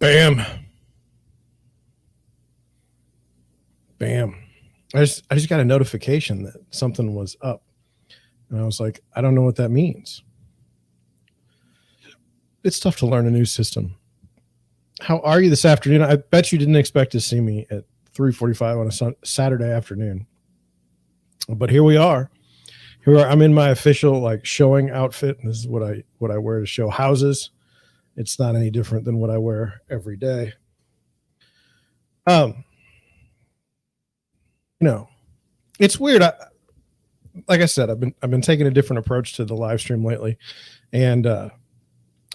Bam. Bam. I just got a notification that something was up. And I was like, I don't know what that means. It's tough to learn a new system. How are you this afternoon? I bet you didn't expect to see me at 3:45 on a Saturday afternoon. But here we are. I'm in my official like showing outfit. This is what I wear to show houses. It's not any different than what I wear every day. Um, it's weird. Like I said, I've been taking a different approach to the live stream lately, and I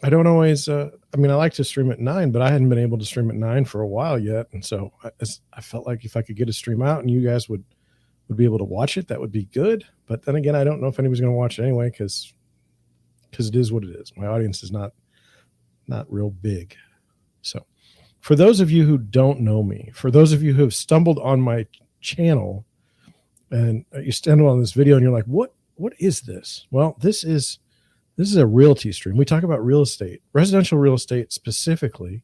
don't always. I like to stream at 9, but I hadn't been able to stream at 9 for a while yet, and so I felt like if I could get a stream out and you guys would be able to watch it, that would be good. But then again, I don't know if anybody's going to watch it anyway because it is what it is. My audience is not real big. So for those of you who don't know me, for those of you who have stumbled on my channel and you stumble on this video and you're like, what is this? Well, this is a realty stream. We talk about real estate, residential real estate specifically.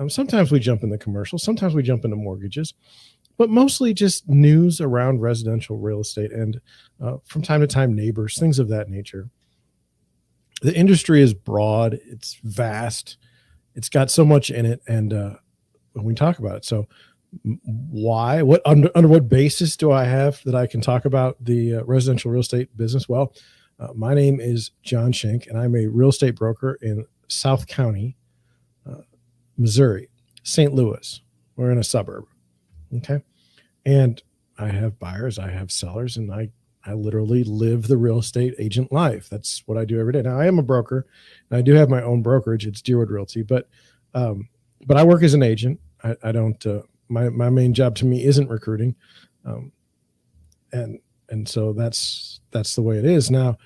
Sometimes we jump into commercial, sometimes we jump into mortgages, but mostly just news around residential real estate and from time to time neighbors, things of that nature. The industry is broad, it's vast, it's got so much in it, and when we talk about it, so why, under what basis do I have that I can talk about the residential real estate business? Well, my name is John Schenk, and I'm a real estate broker in South County, Missouri, St. Louis. We're in a suburb. Okay. And I have buyers, I have sellers, and I literally live the real estate agent life. That's what I do every day. Now I am a broker and I do have my own brokerage. It's Deerwood Realty, but I work as an agent. I don't, my main job to me isn't recruiting. And so that's the way it is. Now,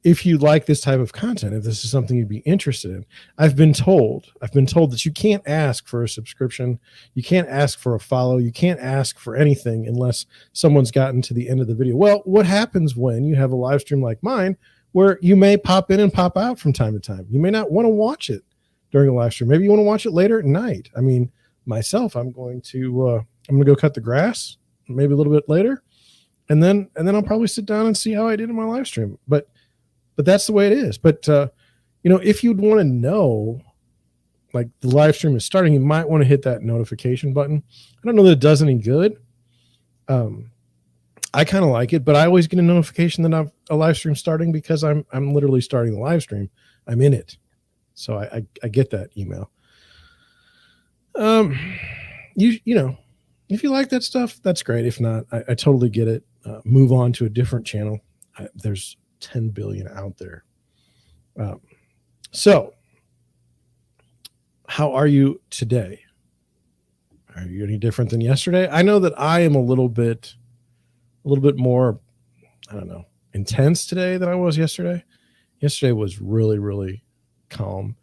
if you like this type of content, if this is something you'd be interested in, I've been told that you can't ask for a subscription. You can't ask for a follow. You can't ask for anything unless someone's gotten to the end of the video. Well, what happens when you have a live stream like mine, where you may pop in and pop out from time to time? You may not want to watch it during a live stream. Maybe you want to watch it later at night. I mean, myself, I'm going to go cut the grass maybe a little bit later. And then I'll probably sit down and see how I did in my live stream. But that's the way it is. But, if you'd want to know, like the live stream is starting, you might want to hit that notification button. I don't know that it does any good. I kind of like it, but I always get a notification that I've a live stream starting because I'm literally starting the live stream. I'm in it. So I get that email. If you like that stuff, that's great. If not, I totally get it. Move on to a different channel. There's 10 billion out there. So how are you today? Are you any different than yesterday? I know that I am a little bit more, I don't know, intense today than I was yesterday. Yesterday was really, really calm.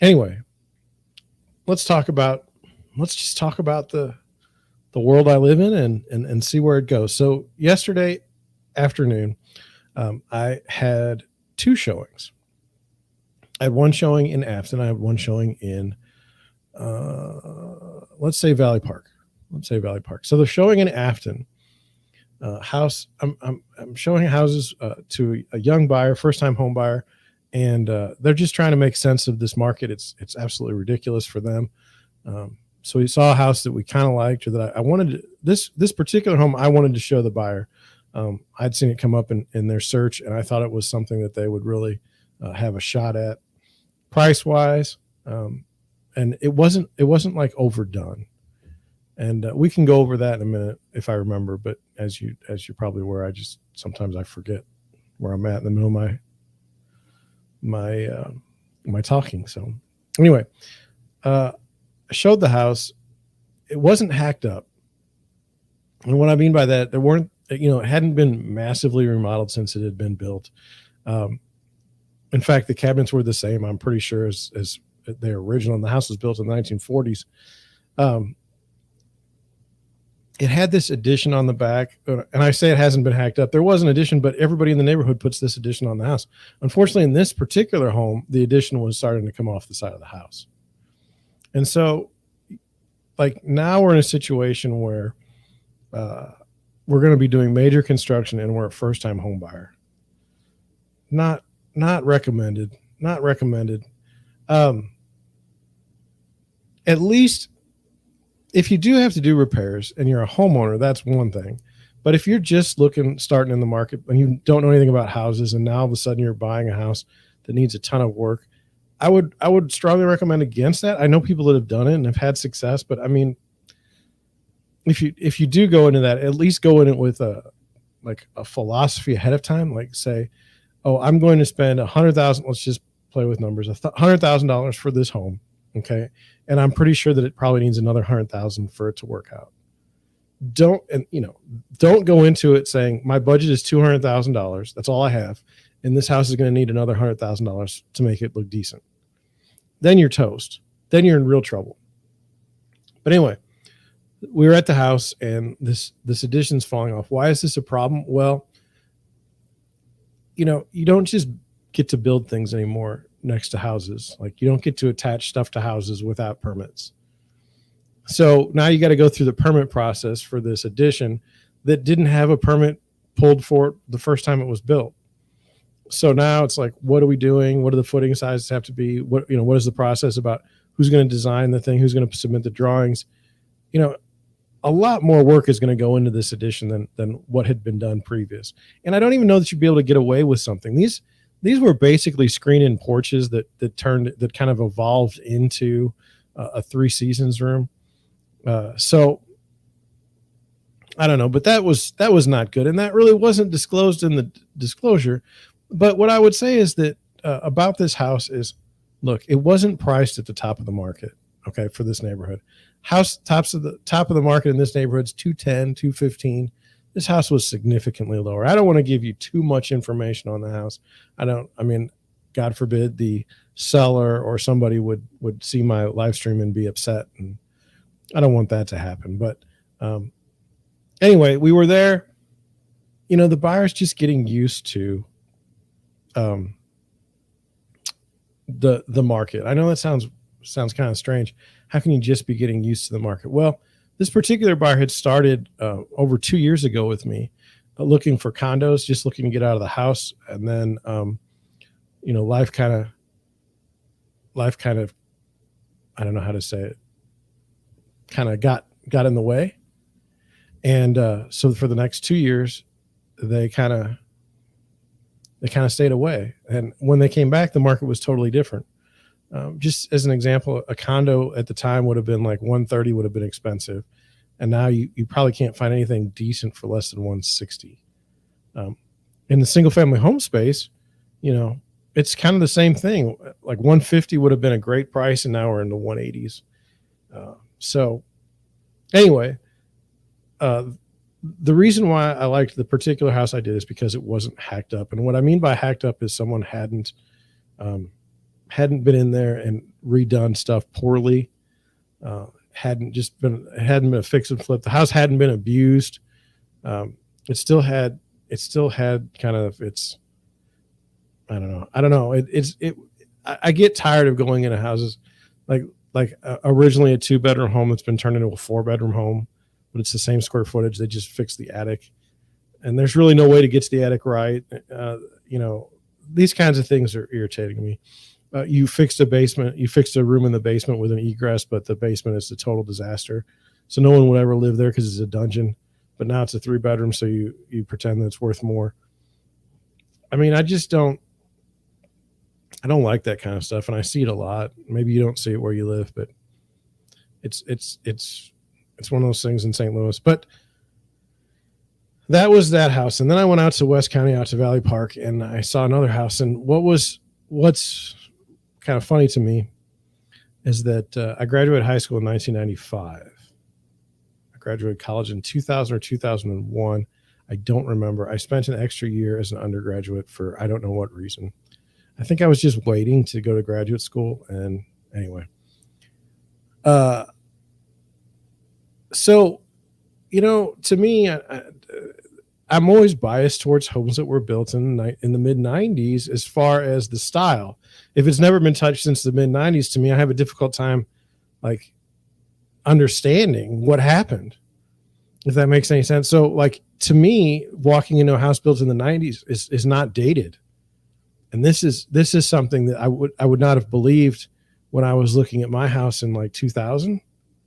Anyway, let's just talk about the world I live in and see where it goes. So yesterday afternoon, I had 2 showings. I had one showing in Afton. I had one showing in, let's say Valley Park. So the showing in Afton, house. I'm showing houses to a young buyer, first time home buyer, and they're just trying to make sense of this market. It's absolutely ridiculous for them. So we saw a house that we kind of liked, or that I wanted to, this particular home I wanted to show the buyer. I'd seen it come up in their search, and I thought it was something that they would really have a shot at, price wise, and it wasn't like overdone. And we can go over that in a minute if I remember. But as you're probably aware, sometimes I forget where I'm at in the middle of my talking. So anyway, I showed the house. It wasn't hacked up, and what I mean by that, there weren't. It hadn't been massively remodeled since it had been built. In fact, the cabinets were the same, I'm pretty sure, as their original. And the house was built in the 1940s. it had this addition on the back, and I say it hasn't been hacked up. There was an addition, but everybody in the neighborhood puts this addition on the house. Unfortunately, in this particular home, the addition was starting to come off the side of the house. And so, like, now we're in a situation where we're going to be doing major construction, and we're a first-time home buyer. Not recommended. Not recommended. At least if you do have to do repairs and you're a homeowner, that's one thing. But if you're just starting in the market and you don't know anything about houses, and now all of a sudden you're buying a house that needs a ton of work, I would strongly recommend against that. I know people that have done it and have had success, but I mean, if you do go into that, at least go in it with a philosophy ahead of time. Like, say, oh, I'm going to spend $100,000. Let's just play with numbers. $100,000 for this home. Okay. And I'm pretty sure that it probably needs another 100,000 for it to work out. Don't go into it saying my budget is $200,000. That's all I have. And this house is going to need another $100,000 to make it look decent. Then you're toast. Then you're in real trouble. But anyway, we were at the house and this addition's falling off. Why is this a problem? Well, you don't just get to build things anymore next to houses. Like, you don't get to attach stuff to houses without permits. So now you got to go through the permit process for this addition that didn't have a permit pulled for it the first time it was built. So now it's like, what are we doing? What do the footing sizes have to be? What is the process about who's going to design the thing? Who's going to submit the drawings? A lot more work is going to go into this addition than what had been done previous. And I don't even know that you'd be able to get away with something. These were basically screen-in porches that kind of evolved into a Three Seasons room. So I don't know, but that was not good, and that really wasn't disclosed in the disclosure. But what I would say is that about this house is, look, it wasn't priced at the top of the market. Okay, for this neighborhood, house top of the market in this neighborhood is 210, 215. This house was significantly lower. I don't want to give you too much information on the house. I mean, God forbid the seller or somebody would see my live stream and be upset, and I don't want that to happen. But anyway, we were there. The buyer's just getting used to the market. I know that sounds kind of strange. How can you just be getting used to the market? Well, this particular buyer had started over 2 years ago with me looking for condos, just looking to get out of the house. And then, life kind of, I don't know how to say it, kind of got in the way. And so for the next 2 years, they kind of stayed away. And when they came back, the market was totally different. Just as an example, a condo at the time would have been like 130 would have been expensive. And now you probably can't find anything decent for less than 160. In the single family home space, it's kind of the same thing. Like 150 would have been a great price, and now we're in the 180s. So anyway, the reason why I liked the particular house I did is because it wasn't hacked up. And what I mean by hacked up is someone hadn't been in there and redone stuff poorly. Hadn't been a fix and flip. The house hadn't been abused. It still had kind of its, I don't know. I get tired of going into houses like originally a 2-bedroom home that's been turned into a 4-bedroom home, but it's the same square footage. They just fixed the attic, and there's really no way to get to the attic right. These kinds of things are irritating me. You fixed a basement, you fixed a room in the basement with an egress, but the basement is a total disaster. So no one would ever live there because it's a dungeon, but now it's a 3-bedroom. So you pretend that it's worth more. I mean, I don't like that kind of stuff. And I see it a lot. Maybe you don't see it where you live, but it's one of those things in St. Louis. But that was that house. And then I went out to West County, out to Valley Park, and I saw another house. And what's kind of funny to me is that I graduated high school in 1995. I graduated college in 2000 or 2001. I don't remember. I spent an extra year as an undergraduate for I don't know what reason. I think I was just waiting to go to graduate school. And anyway, so to me, I'm always biased towards homes that were built in the mid 90s as far as the style. If it's never been touched since the mid 90s, to me, I have a difficult time like understanding what happened, if that makes any sense. So like to me, walking into a house built in the 90s is not dated. And this is something that I would not have believed when I was looking at my house in like 2000.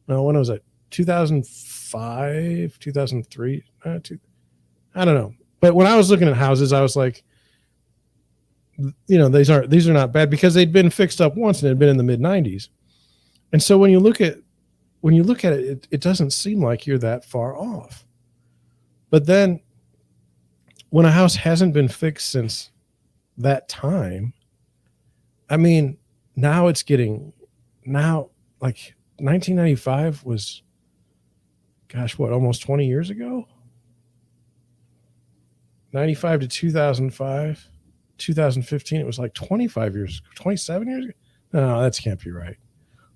No, when was it? 2005, 2003, I don't know. But when I was looking at houses, I was like, these are not bad because they'd been fixed up once and had been in the mid 90s. And so when you look at it, it doesn't seem like you're that far off. But then when a house hasn't been fixed since that time, I mean, now like 1995 was, gosh, what, almost 20 years ago? 95 to 2005, 2015, it was like 25 years, 27 years ago. No, that can't be right.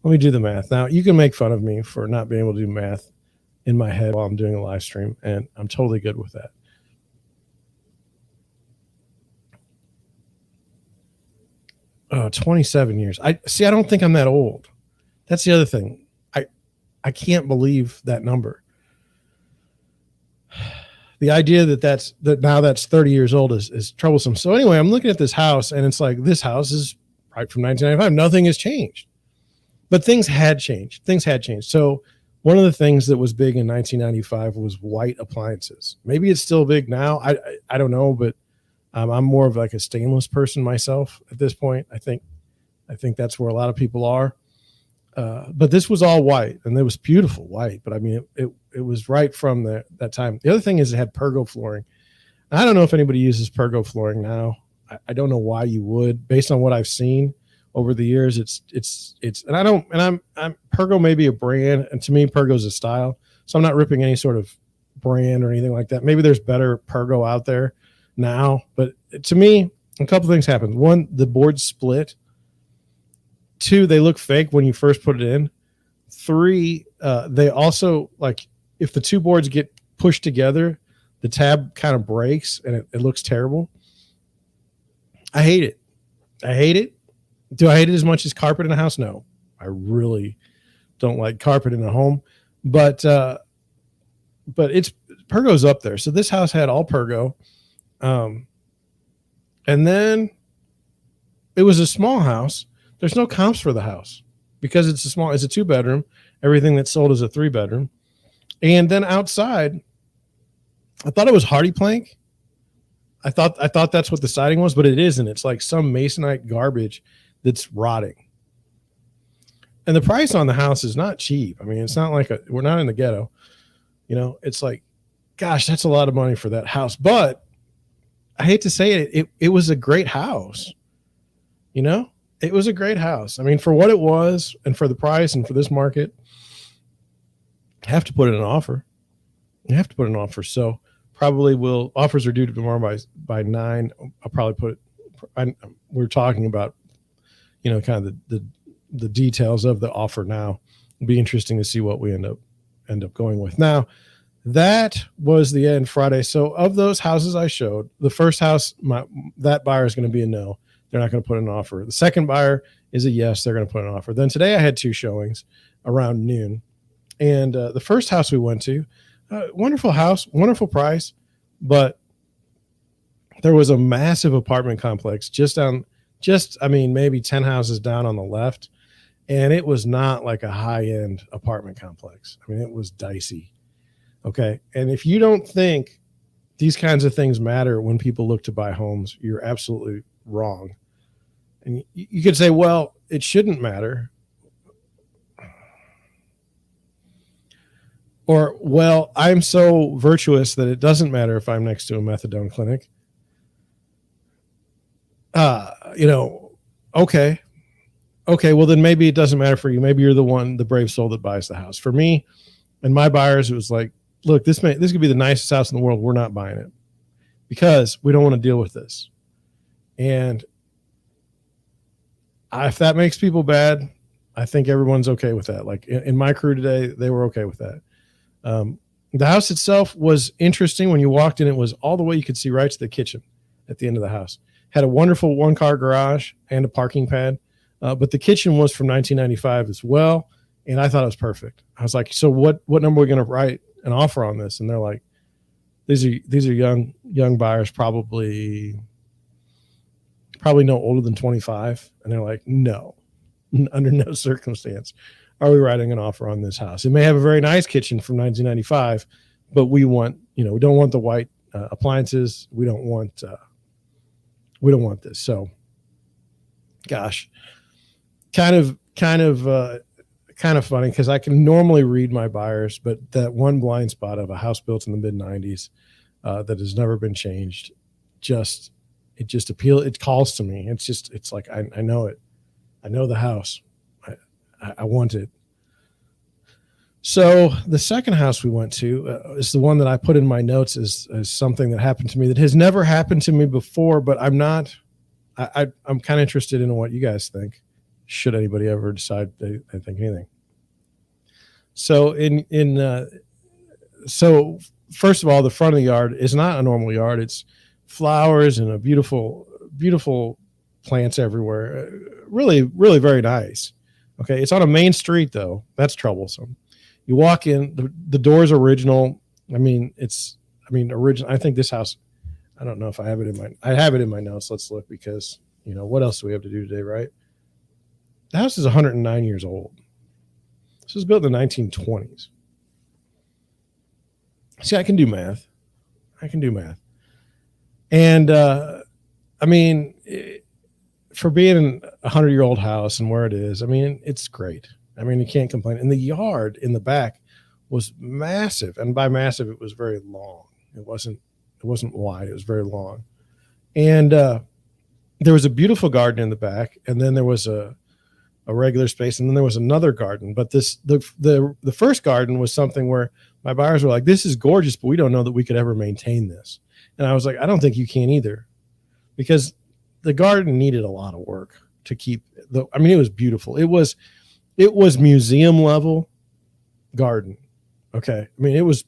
Let me do the math. Now, you can make fun of me for not being able to do math in my head while I'm doing a live stream, and I'm totally good with that. 27 years. I don't think I'm that old. That's the other thing. I can't believe that number. The idea that now that's 30 years old is troublesome. So anyway, I'm looking at this house and it's like, this house is right from 1995. Nothing has changed, but things had changed. So one of the things that was big in 1995 was white appliances. Maybe it's still big now. I don't know, but I'm more of like a stainless person myself at this point. I think that's where a lot of people are. But this was all white, and it was beautiful white. But I mean, it was right from that time. The other thing is it had pergo flooring. I don't know if anybody uses pergo flooring now. I don't know why you would, based on what I've seen over the years. And I'm pergo may be a brand, and to me, pergo is a style. So I'm not ripping any sort of brand or anything like that. Maybe there's better pergo out there now, but to me, a couple things happened. One, the board split. Two, they look fake when you first put it in. Three, they also, like, if the two boards get pushed together, the tab kind of breaks and it looks terrible. I hate it. Do I hate it as much as carpet in a house? No, I really don't like carpet in a home, but it's pergo's up there. So this house had all pergo. And then it was a small house. There's no comps for the house because it's a 2-bedroom. Everything that's sold is a 3-bedroom. And then outside, I thought it was hardy plank. I thought that's what the siding was, but it isn't. It's like some masonite garbage that's rotting. And the price on the house is not cheap. I mean, it's not like we're not in the ghetto. It's like, gosh, that's a lot of money for that house. But I hate to say it was a great house. It was a great house. I mean, for what it was and for the price and for this market, you have to put in an offer. So probably offers are due tomorrow by 9. I'll probably put it. We're talking about, kind of the details of the offer now. It'll be interesting to see what we end up going with. Now, that was the end Friday. So of those houses I showed, the first house, that buyer is going to be a no. They're not going to put an offer. The second buyer is a yes. They're going to put an offer. Then today I had 2 showings around noon. And the first house we went to, wonderful house, wonderful price, but there was a massive apartment complex maybe 10 houses down on the left. And it was not like a high-end apartment complex. I mean, it was dicey. Okay. And if you don't think these kinds of things matter when people look to buy homes, you're absolutely wrong. And you could say, well, it shouldn't matter. Or, well, I'm so virtuous that it doesn't matter if I'm next to a methadone clinic. Okay. Well, then maybe it doesn't matter for you. Maybe you're the brave soul that buys the house. For me and my buyers, it was like, look, this could be the nicest house in the world. We're not buying it because we don't want to deal with this. And if that makes people bad, I think everyone's okay with that. Like in my crew today, they were okay with that. The house itself was interesting. When you walked in, it was all the way you could see right to the kitchen at the end of the house. Had a wonderful one-car garage and a parking pad, but the kitchen was from 1995 as well, and I thought it was perfect. I was like, so what number are we going to write an offer on this? And they're like, these are young buyers, probably no older than 25, and they're like, no, under no circumstance are we writing an offer on this house. It may have a very nice kitchen from 1995, but we don't want the white appliances. We don't want this. So, gosh, kind of funny, because I can normally read my buyers, but that one blind spot of a house built in the mid 90s that has never been changed, it calls to me. It's like, I know it. I know the house. I want it. So the second house we went to is the one that I put in my notes as something that happened to me that has never happened to me before, but I'm kind of interested in what you guys think, should anybody ever decide they think anything. So so first of all, the front of the yard is not a normal yard. It's flowers and a beautiful plants everywhere. Really, really very nice. Okay. It's on a main street though. That's troublesome. You walk in, the door's original. Original. I think this house, I don't know if I have it in my notes. Let's look, because what else do we have to do today, right? The house is 109 years old. This was built in the 1920s. See, I can do math. And, for being a 100-year-old house and where it is, it's great. You can't complain. And the yard in the back was massive. And by massive, it was very long. It wasn't wide. It was very long. And there was a beautiful garden in the back. And then there was a regular space. And then there was another garden. But the first garden was something where my buyers were like, this is gorgeous, but we don't know that we could ever maintain this. And I was like, I don't think you can either, because the garden needed a lot of work to keep it was beautiful. It was museum level garden. Okay. It was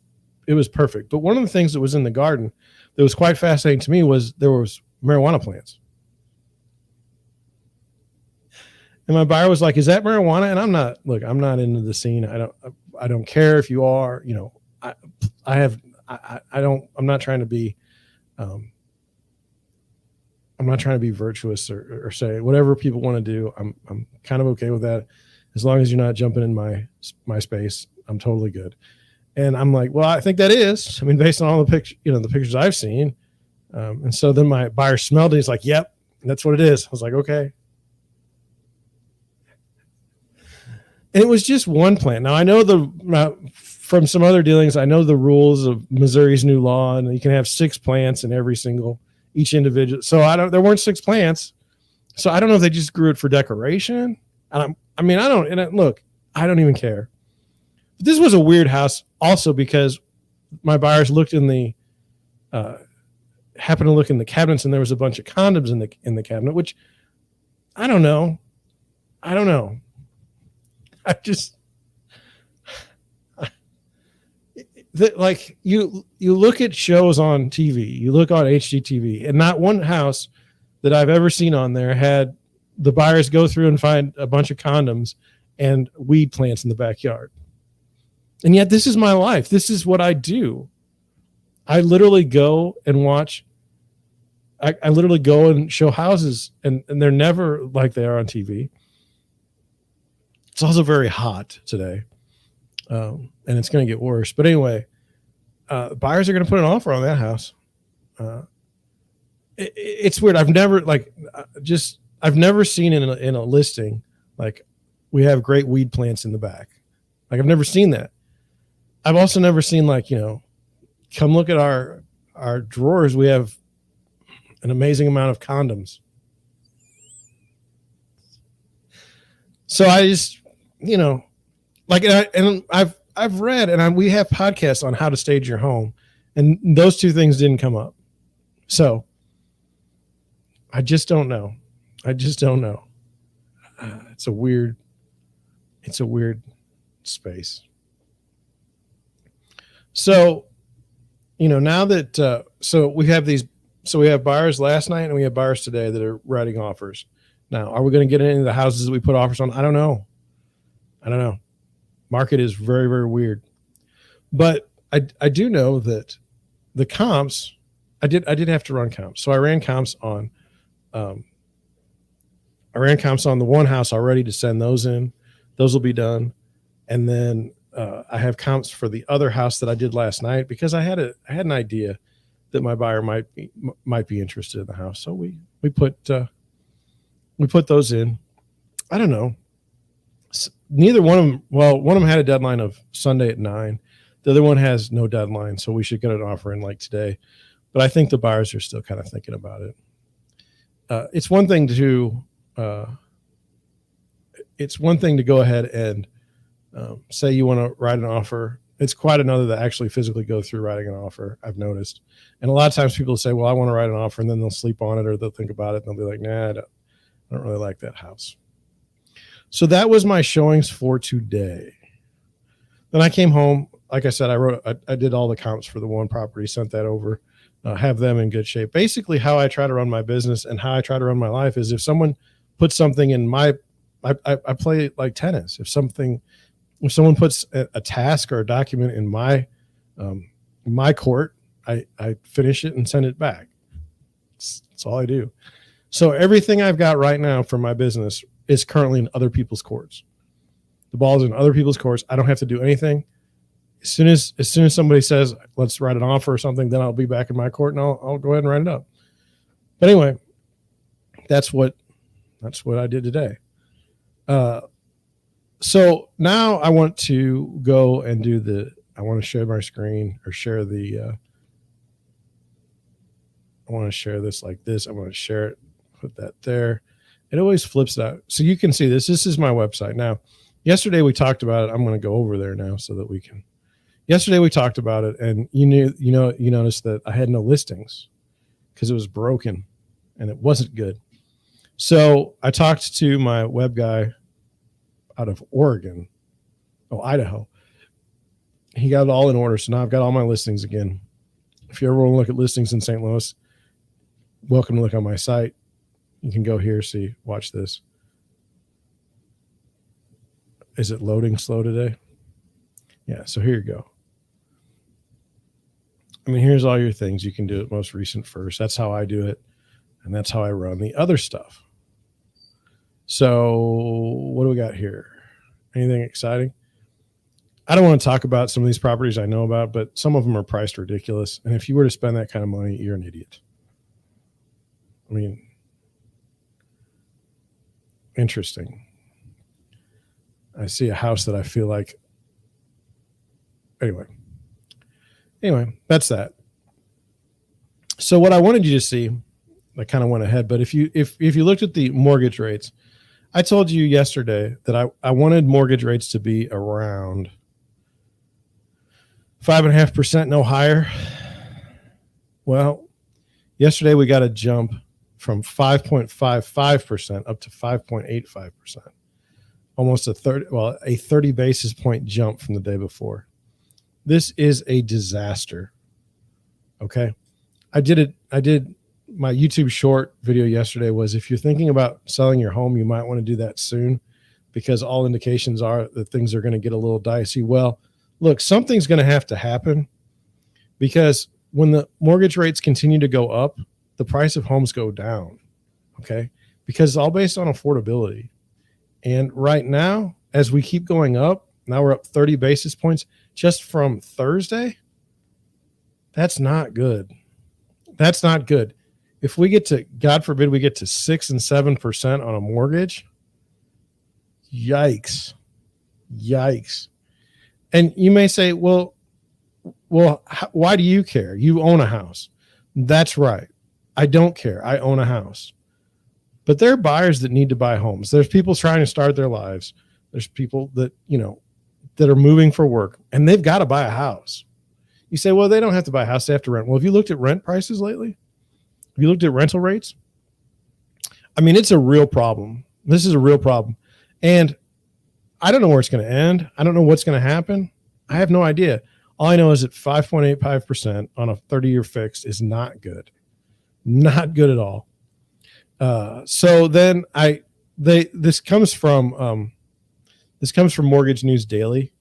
perfect. But one of the things that was in the garden that was quite fascinating to me was there was marijuana plants. And my buyer was like, is that marijuana? And I'm not into the scene. I don't care if you are, I'm not trying to be, I'm not trying to be virtuous or say whatever people want to do. I'm kind of okay with that. As long as you're not jumping in my space, I'm totally good. And I'm like, well, I think that is, based on all the pictures I've seen. And so then my buyer smelled it. He's like, yep, that's what it is. I was like, okay. And it was just one plant. Now I know from some other dealings, I know the rules of Missouri's new law, and you can have 6 plants in each individual. So there weren't 6 plants. So I don't know if they just grew it for decoration. And I don't even care. But this was a weird house also, because my buyers happened to look in the cabinets, and there was a bunch of condoms in the cabinet, which I don't know. You look at shows on TV, you look on HGTV, and not one house that I've ever seen on there had the buyers go through and find a bunch of condoms and weed plants in the backyard. And yet this is my life. This is what I do. I literally go and watch. I literally go and show houses, and they're never like they are on TV. It's also very hot today. And it's going to get worse. But anyway, buyers are going to put an offer on that house. It's weird. I've never seen in a listing, like, we have great weed plants in the back. Like, I've never seen that. I've also never seen, come look at our drawers. We have an amazing amount of condoms. So I just, I've read, and we have podcasts on how to stage your home, and those two things didn't come up. So I just don't know. It's a weird space. So, now that, so we have we have buyers last night and we have buyers today that are writing offers. Now, are we going to get into the houses that we put offers on? I don't know. Market is very, very weird. But I do know that the comps, I did have to run comps. So I ran comps on the one house already to send those in. Those will be done. And then I have comps for the other house that I did last night because I had an idea that my buyer might be interested in the house. So we put those in. I don't know. Neither one of them. Well, one of them had a deadline of Sunday at 9. The other one has no deadline, so we should get an offer in like today. But I think the buyers are still kind of thinking about it. It's one thing to go ahead and say you want to write an offer. It's quite another to actually physically go through writing an offer, I've noticed. And a lot of times people say, well, I want to write an offer, and then they'll sleep on it or they'll think about it and they'll be like, nah, I don't really like that house. So that was my showings for today. Then I came home. Like I said, I did all the comps for the one property, sent that over, have them in good shape. Basically, how I try to run my business and how I try to run my life is if someone puts something in I play like tennis. If someone puts a task or a document in my court, I finish it and send it back. That's all I do. So everything I've got right now for my business is currently in other people's courts. The ball's in other people's courts. I don't have to do anything. As soon as somebody says, let's write an offer or something, then I'll be back in my court and I'll go ahead and write it up. But anyway, that's what I did today. So now I want to go and I want to share my screen or share I want to share this like this. I want to share it, put that there. It always flips out. So you can see this. This is my website. Now, yesterday we talked about it. I'm going to go over there now so that we can. Yesterday we talked about it, and you noticed that I had no listings because it was broken and it wasn't good. So I talked to my web guy out of Idaho. He got it all in order. So now I've got all my listings again. If you ever want to look at listings in St. Louis, welcome to look on my site. You can go here, see, watch this. Is it loading slow today? Yeah, so here you go. I mean, here's all your things. You can do it most recent first. That's how I do it. And that's how I run the other stuff. So what do we got here? Anything exciting? I don't want to talk about some of these properties I know about, but some of them are priced ridiculous. And if you were to spend that kind of money, you're an idiot. I mean, interesting. I see a house that I feel like. Anyway, that's that. So what I wanted you to see, I kind of went ahead, but if you looked at the mortgage rates, I told you yesterday that I wanted mortgage rates to be around 5.5%, no higher. Well, yesterday we got a jump from 5.55% up to 5.85%. Almost a 30 basis point jump from the day before. This is a disaster. Okay. I did my YouTube short video yesterday was if you're thinking about selling your home, you might want to do that soon because all indications are that things are going to get a little dicey. Well, look, something's going to have to happen because when the mortgage rates continue to go up, the price of homes go down. Okay. Because it's all based on affordability. And right now, as we keep going up, now we're up 30 basis points just from Thursday. That's not good. That's not good. If we get to, God forbid, we get to 6 and 7% on a mortgage, yikes. And you may say, well, why do you care? You own a house. That's right. I don't care. I own a house. But there are buyers that need to buy homes. There's people trying to start their lives. There's people that, that are moving for work, and they've got to buy a house. You say, well, they don't have to buy a house. They have to rent. Well, have you looked at rent prices lately? Have you looked at rental rates? I mean, it's a real problem. This is a real problem. And I don't know where it's going to end. I don't know what's going to happen. I have no idea. All I know is that 5.85% on a 30-year fixed is not good. Not good at all. So then this comes from Mortgage News Daily,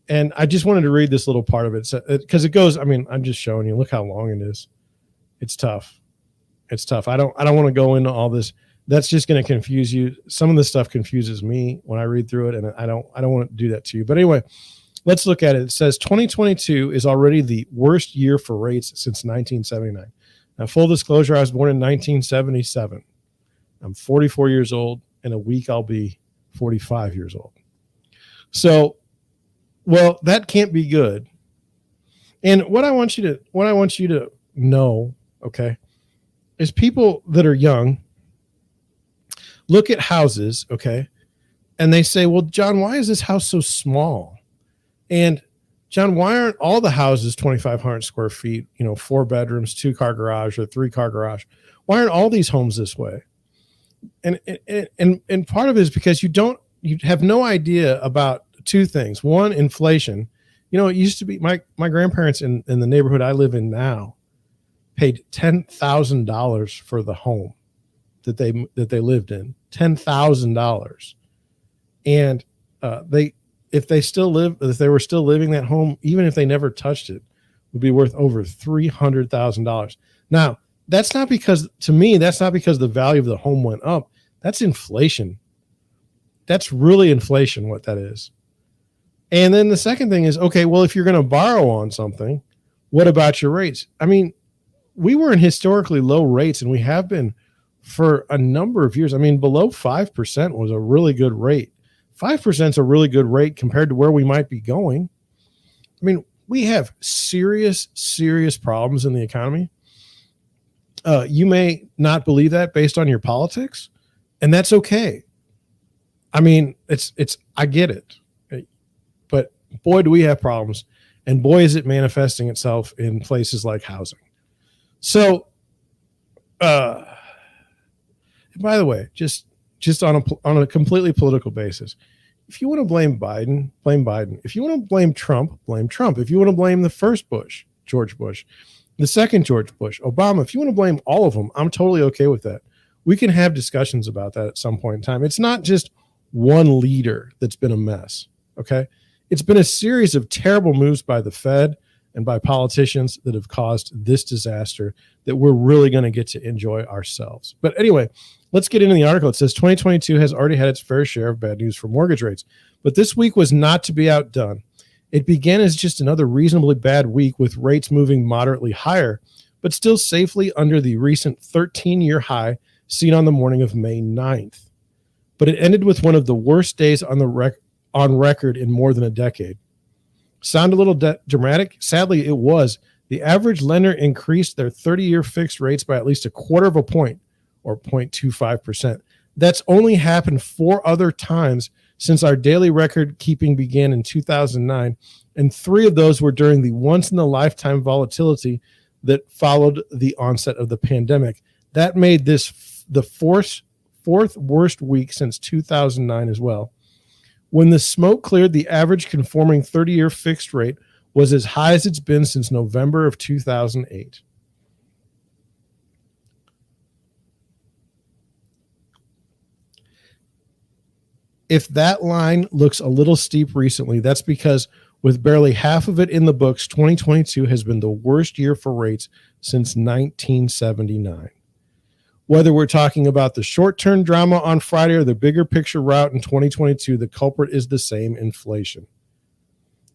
and I just wanted to read this little part of it because it goes. I mean, I'm just showing you. Look how long it is. It's tough. It's tough. I don't want to go into all this. That's just going to confuse you. Some of this stuff confuses me when I read through it, and I don't want to do that to you. But anyway, let's look at it. It says 2022 is already the worst year for rates since 1979. Now, full disclosure, I was born in 1977. I'm 44 years old. In a week, I'll be 45 years old. So, well, that can't be good. And what I want you to know, okay, is people that are young look at houses, okay, and they say, well, John, why is this house so small? And John, why aren't all the houses 2,500 square feet, 4 bedrooms, 2-car garage, or 3-car garage? Why aren't all these homes this way? And part of it is because you have no idea about two things. One, inflation. It used to be my grandparents in the neighborhood I live in now paid $10,000 for the home that they lived in. $10,000. And if they were still living that home, even if they never touched it, would be worth over $300,000. Now, that's not because the value of the home went up. That's inflation. That's really inflation, what that is. And then the second thing is, okay, well, if you're going to borrow on something, what about your rates? I mean, we were in historically low rates, and we have been for a number of years. I mean, below 5% was a really good rate. 5% is a really good rate compared to where we might be going. I mean, we have serious, serious problems in the economy. You may not believe that based on your politics, and that's okay. I mean, I get it, but boy, do we have problems, and boy, is it manifesting itself in places like housing. So, by the way, just on a completely political basis, if you want to blame Biden, blame Biden. If you want to blame Trump, blame Trump. If you want to blame the first Bush, George Bush, the second George Bush, Obama, if you want to blame all of them, I'm totally okay with that. We can have discussions about that at some point in time. It's not just one leader that's been a mess, okay? It's been a series of terrible moves by the Fed and by politicians that have caused this disaster that we're really going to get to enjoy ourselves. But anyway, let's get into the article. It says 2022 has already had its fair share of bad news for mortgage rates, but this week was not to be outdone. It began as just another reasonably bad week with rates moving moderately higher, but still safely under the recent 13-year high seen on the morning of May 9th. But it ended with one of the worst days on record in more than a decade. Sound a little dramatic? Sadly, it was. The average lender increased their 30-year fixed rates by at least a quarter of a point, or 0.25%. That's only happened 4 other times since our daily record keeping began in 2009, and 3 of those were during the once-in-a-lifetime volatility that followed the onset of the pandemic. That made this the fourth worst week since 2009 as well. When the smoke cleared, the average conforming 30-year fixed rate was as high as it's been since November of 2008. If that line looks a little steep recently, that's because with barely half of it in the books, 2022 has been the worst year for rates since 1979. Whether we're talking about the short-term drama on Friday or the bigger picture route in 2022, the culprit is the same: inflation.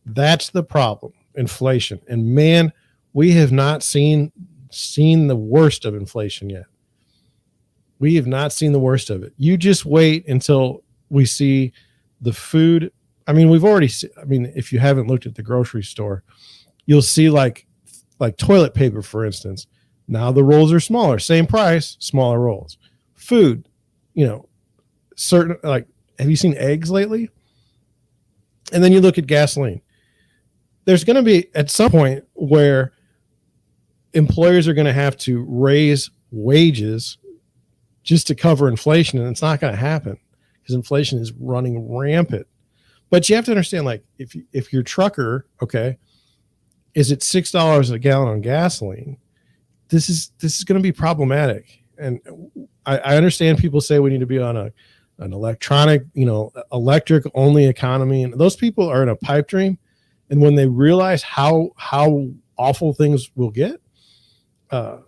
That's the problem, inflation. And man, we have not seen the worst of inflation yet. We have not seen the worst of it. You just wait until we see the food. I mean, if you haven't looked at the grocery store, you'll see like toilet paper, for instance. Now the rolls are smaller, same price, smaller rolls. Food, certain, have you seen eggs lately? And then you look at gasoline. There's going to be at some point where employers are going to have to raise wages just to cover inflation, and it's not going to happen because inflation is running rampant. But you have to understand, if you're a trucker, okay, is at $6 a gallon on gasoline, this is going to be problematic. And I understand people say we need to be on an electronic, electric only economy, and those people are in a pipe dream. And when they realize how awful things will get, it's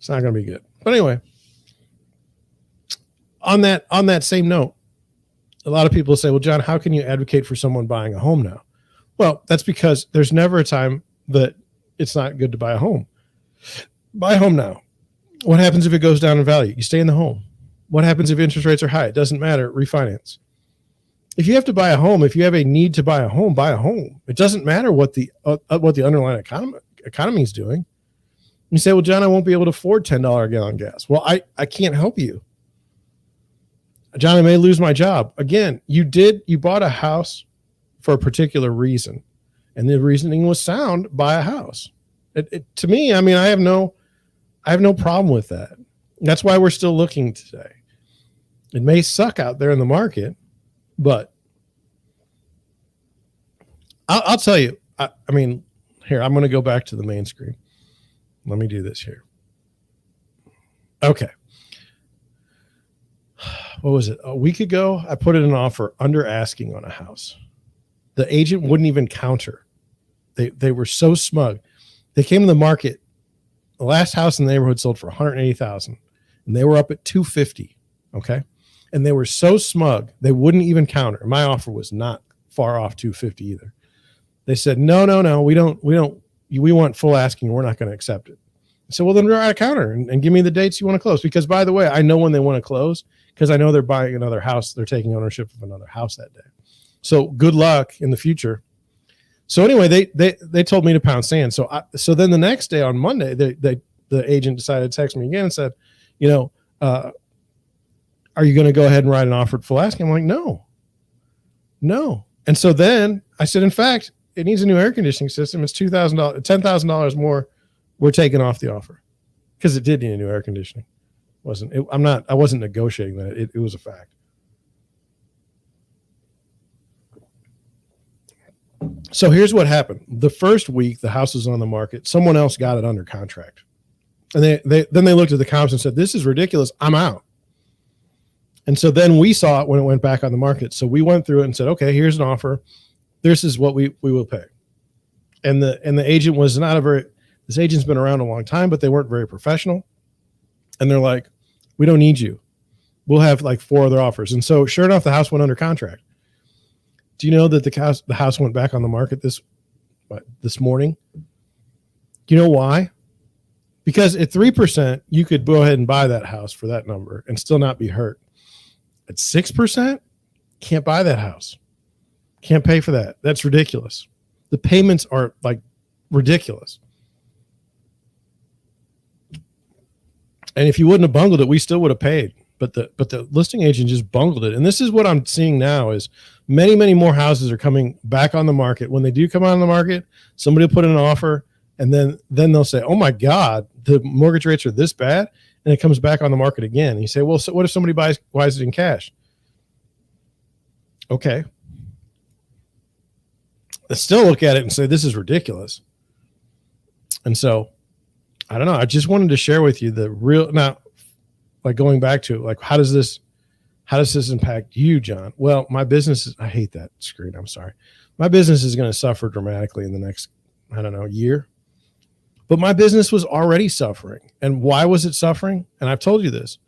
not going to be good. But anyway, on that same note, a lot of people say, well, John, how can you advocate for someone buying a home now? Well, that's because there's never a time that it's not good to buy a home. Buy a home now. What happens if it goes down in value? You stay in the home. What happens if interest rates are high? It doesn't matter. Refinance. If you have to buy a home, if you have a need to buy a home, buy a home. It doesn't matter what the underlying economy is doing. You say, well, John, I won't be able to afford $10 a gallon gas. Well, I can't help you. John, I may lose my job. Again, you bought a house for a particular reason, and the reasoning was sound. Buy a house. To me, I mean, I have no problem with that. That's why we're still looking today. It may suck out there in the market, but I'll tell you, I mean, here, I'm going to go back to the main screen. Let me do this here. Okay. What was it? A week ago, I put in an offer under asking on a house. The agent wouldn't even counter. They were so smug. They came to the market. The last house in the neighborhood sold for $180,000, and they were up at $250. Okay, and they were so smug they wouldn't even counter. My offer was not far off $250 either. They said, no, we want full asking. We're not going to accept it. I said, well, then write a counter and give me the dates you want to close. Because, by the way, I know when they want to close because I know they're buying another house. They're taking ownership of another house that day. So good luck in the future. So anyway, they told me to pound sand. So then the next day on Monday, the agent decided to text me again and said, are you going to go ahead and write an offer at full asking? I'm like, no. And so then I said, in fact, it needs a new air conditioning system. It's $2,000, $10,000 more. We're taking off the offer because it did need a new air conditioning. I wasn't negotiating that. It was a fact. So here's what happened. The first week the house was on the market, someone else got it under contract. And then they looked at the comps and said, this is ridiculous. I'm out. And so then we saw it when it went back on the market. So we went through it and said, okay, here's an offer. This is what we will pay. And the agent was this agent's been around a long time, but they weren't very professional. And they're like, we don't need you. We'll have like 4 other offers. And so sure enough, the house went under contract. Do you know that the house went back on the market this morning? Do you know why? Because at 3%, you could go ahead and buy that house for that number and still not be hurt. At 6%, can't buy that house. Can't pay for that. That's ridiculous. The payments are like ridiculous. And if you wouldn't have bungled it, we still would have paid. But the listing agent just bungled it. And this is what I'm seeing now is many, many more houses are coming back on the market. When they do come on the market, somebody will put in an offer and then they'll say, oh my God, the mortgage rates are this bad. And it comes back on the market again. And you say, well, so what if somebody buys it in cash? Okay. Let's still look at it and say, this is ridiculous. And so I don't know. I just wanted to share with you now, like going back to like, how does this impact you, John? Well, my business I hate that screen. I'm sorry. My business is going to suffer dramatically in the next, year. But my business was already suffering. And why was it suffering? And I've told you this.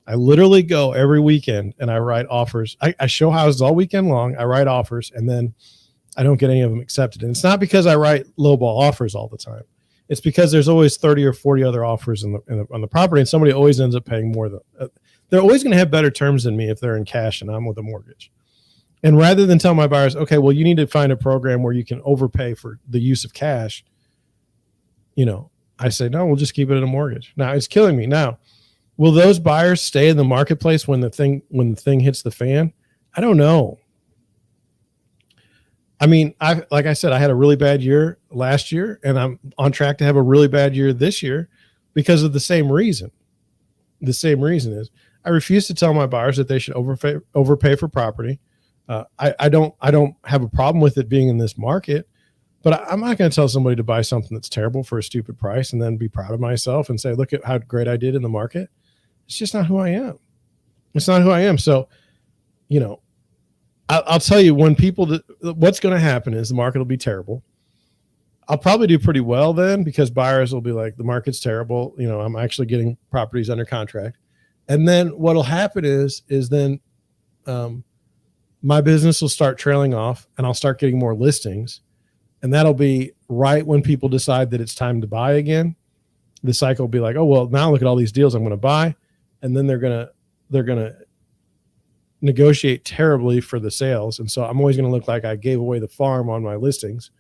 I literally go every weekend and I write offers. I show houses all weekend long. I write offers and then I don't get any of them accepted. And it's not because I write lowball offers all the time. It's because there's always 30 or 40 other offers on the property, and somebody always ends up paying more than. They're always going to have better terms than me if they're in cash and I'm with a mortgage. And rather than tell my buyers, okay, well, you need to find a program where you can overpay for the use of cash, I say, no, we'll just keep it in a mortgage. Now, it's killing me. Now, will those buyers stay in the marketplace when the thing hits the fan? I don't know. I mean, like I said, I had a really bad year last year, and I'm on track to have a really bad year this year because of the same reason. The same reason is I refuse to tell my buyers that they should overpay for property. I don't have a problem with it being in this market, but I'm not going to tell somebody to buy something that's terrible for a stupid price and then be proud of myself and say, look at how great I did in the market. It's just not who I am. It's not who I am. So, you know, I'll tell you, when people, what's going to happen is the market will be terrible. I'll probably do pretty well then, because buyers will be like, the market's terrible. You know, I'm actually getting properties under contract. And then what'll happen is then my business will start trailing off and I'll start getting more listings. And that'll be right when people decide that it's time to buy again. The cycle will be like, oh, well, now look at all these deals I'm going to buy. And then they're going to negotiate terribly for the sales. And so I'm always going to look like I gave away the farm on my listings,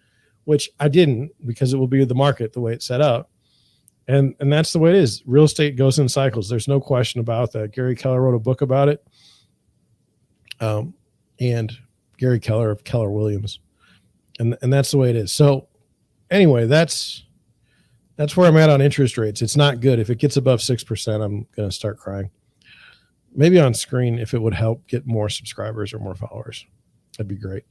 which I didn't, because it will be the market the way it's set up. And that's the way it is. Real estate goes in cycles. There's no question about that. Gary Keller wrote a book about it. And Gary Keller of Keller Williams. And that's the way it is. So anyway, that's where I'm at on interest rates. It's not good. If it gets above 6%, I'm going to start crying. Maybe on screen, if it would help get more subscribers or more followers, that'd be great.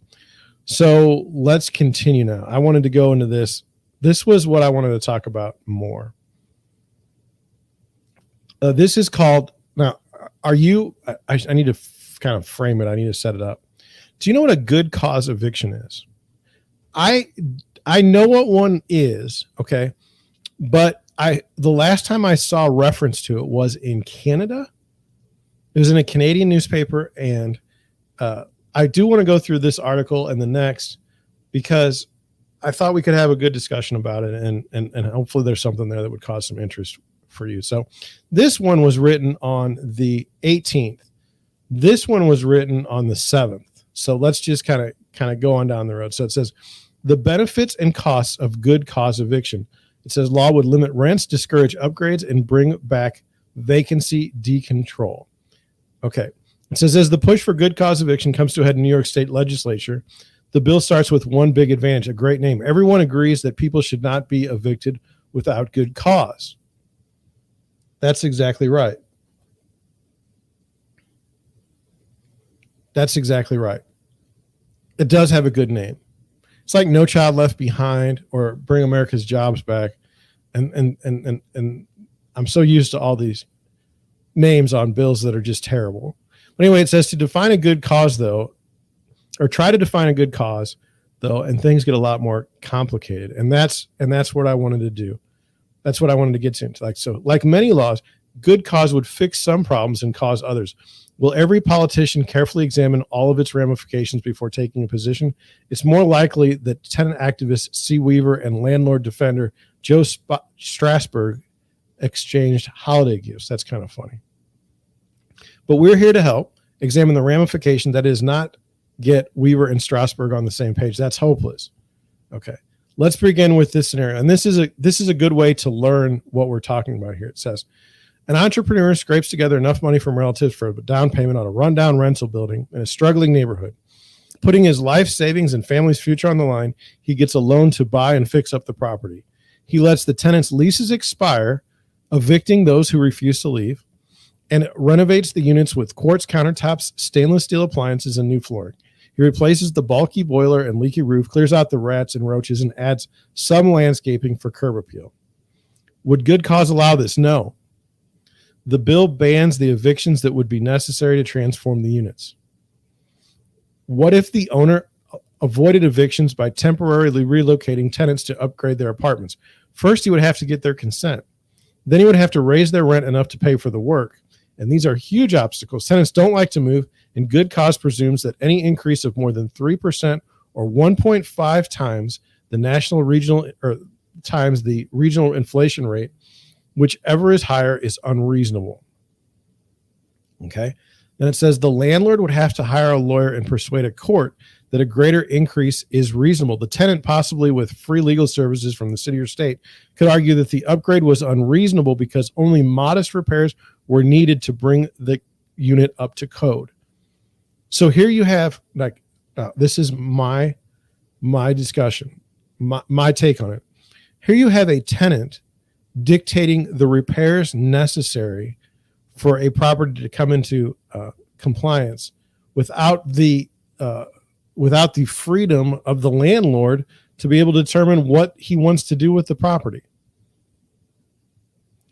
So let's continue now. I wanted to go into this. This was what I wanted to talk about more. This is called, now, are you, I need to kind of frame it. I need to set it up. Do you know what a good cause eviction is? I know what one is, okay, but the last time I saw reference to it was in Canada. It was in a Canadian newspaper, and I do want to go through this article and the next, because I thought we could have a good discussion about it, and hopefully there's something there that would cause some interest for you. So this one was written on the 18th. This one was written on the 7th. So let's just kind of go on down the road. So it says, the benefits and costs of good cause eviction. It says law would limit rents, discourage upgrades, and bring back vacancy decontrol. Okay. It says, as the push for good cause eviction comes to a head in New York State legislature, the bill starts with one big advantage, a great name. Everyone agrees that people should not be evicted without good cause. That's exactly right. That's exactly right. It does have a good name. It's like No Child Left Behind or Bring America's Jobs Back. And I'm so used to all these names on bills that are just terrible. But anyway, it says to define a good cause, though, or try to define a good cause, though, and things get a lot more complicated. And that's what I wanted to do. That's what I wanted to get to. Like many laws, good cause would fix some problems and cause others. Will every politician carefully examine all of its ramifications before taking a position? It's more likely that tenant activist C. Weaver and landlord defender Joe Strasberg exchanged holiday gifts. That's kind of funny. But we're here to help examine the ramification. That is, not get Weaver and Strasberg on the same page. That's hopeless. Okay. Let's begin with this scenario. And this is a good way to learn what we're talking about here. It says, an entrepreneur scrapes together enough money from relatives for a down payment on a rundown rental building in a struggling neighborhood. Putting his life savings and family's future on the line, he gets a loan to buy and fix up the property. He lets the tenants' leases expire, evicting those who refuse to leave, and renovates the units with quartz countertops, stainless steel appliances, and new flooring. He replaces the bulky boiler and leaky roof, clears out the rats and roaches, and adds some landscaping for curb appeal. Would good cause allow this? No. The bill bans the evictions that would be necessary to transform the units. What if the owner avoided evictions by temporarily relocating tenants to upgrade their apartments? First, he would have to get their consent. Then he would have to raise their rent enough to pay for the work. And these are huge obstacles. Tenants don't like to move, and good cause presumes that any increase of more than 3% or 1.5 times the regional inflation rate, whichever is higher, is unreasonable. Okay. Then it says the landlord would have to hire a lawyer and persuade a court that a greater increase is reasonable. The tenant, possibly with free legal services from the city or state, could argue that the upgrade was unreasonable because only modest repairs were needed to bring the unit up to code. So here you have, this is my discussion, my take on it. Here you have a tenant dictating the repairs necessary for a property to come into compliance without the without the freedom of the landlord to be able to determine what he wants to do with the property.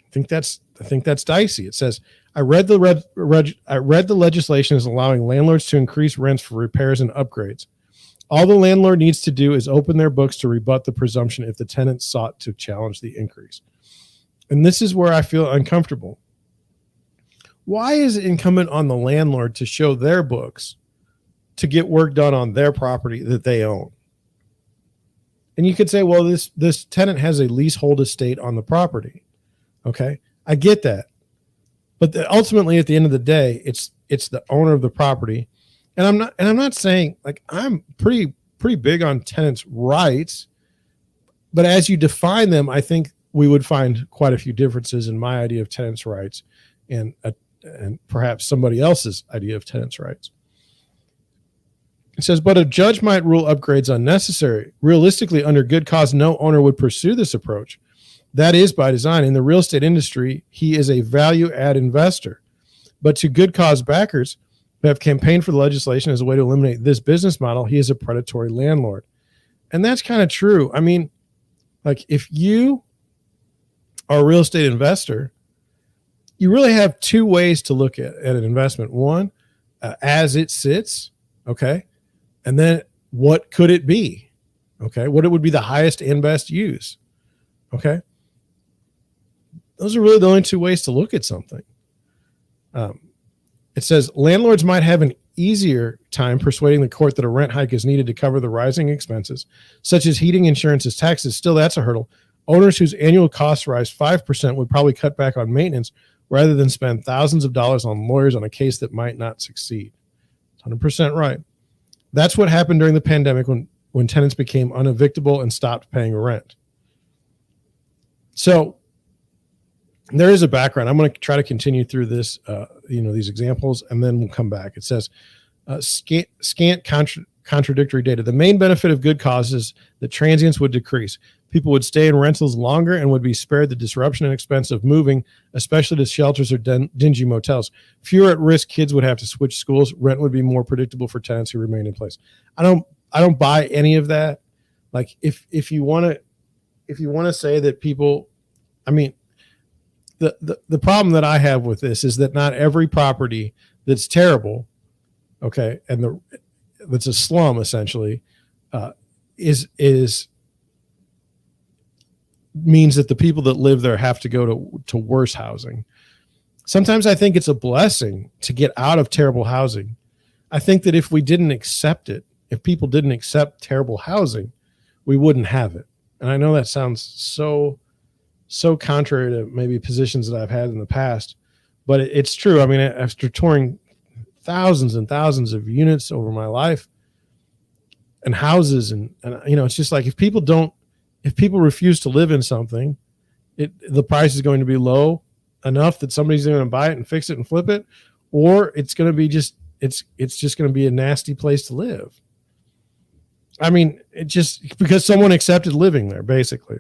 I think that's dicey. It says, I read the legislation is allowing landlords to increase rents for repairs and upgrades. All the landlord needs to do is open their books to rebut the presumption if the tenant sought to challenge the increase. And this is where I feel uncomfortable. Why is it incumbent on the landlord to show their books to get work done on their property that they own? And you could say, well, this tenant has a leasehold estate on the property. Okay, I get that. But ultimately, at the end of the day, it's the owner of the property. And I'm not saying, like, I'm pretty big on tenants' rights, but as you define them, I think we would find quite a few differences in my idea of tenants' rights and perhaps somebody else's idea of tenants' rights. It says, but a judge might rule upgrades unnecessary. Realistically, under good cause, no owner would pursue this approach. That is by design. In the real estate industry, he is a value-add investor. But to good cause backers who have campaigned for the legislation as a way to eliminate this business model, he is a predatory landlord. And that's kind of true. I mean, like, if you are a real estate investor, you really have two ways to look at an investment. One, as it sits, okay? And then what could it be? Okay, what it would be the highest and best use, okay? Those are really the only two ways to look at something. It says landlords might have an easier time persuading the court that a rent hike is needed to cover the rising expenses, such as heating, insurances, taxes. Still, that's a hurdle. Owners whose annual costs rise 5% would probably cut back on maintenance rather than spend thousands of dollars on lawyers on a case that might not succeed. 100% right. That's what happened during the pandemic when tenants became unevictable and stopped paying rent. So there is a background. I'm going to try to continue through this, these examples, and then we'll come back. It says, scant contradictory data. The main benefit of good cause is that transients would decrease. People would stay in rentals longer and would be spared the disruption and expense of moving, especially to shelters or dingy motels. Fewer at-risk kids would have to switch schools. Rent would be more predictable for tenants who remain in place. I don't buy any of that. Like, if you want to say that people, I mean, the problem that I have with this is that not every property that's terrible, okay, and that's a slum essentially, means that the people that live there have to go to worse housing. Sometimes I think it's a blessing to get out of terrible housing. I think that if we didn't accept it, if people didn't accept terrible housing, we wouldn't have it. And I know that sounds so contrary to maybe positions that I've had in the past, but it's true. I mean, after touring thousands and thousands of units over my life and houses, and it's just like, if people refuse to live in something, the price is going to be low enough that somebody's going to buy it and fix it and flip it, or it's going to be it's just going to be a nasty place to live. I mean, it just because someone accepted living there, basically.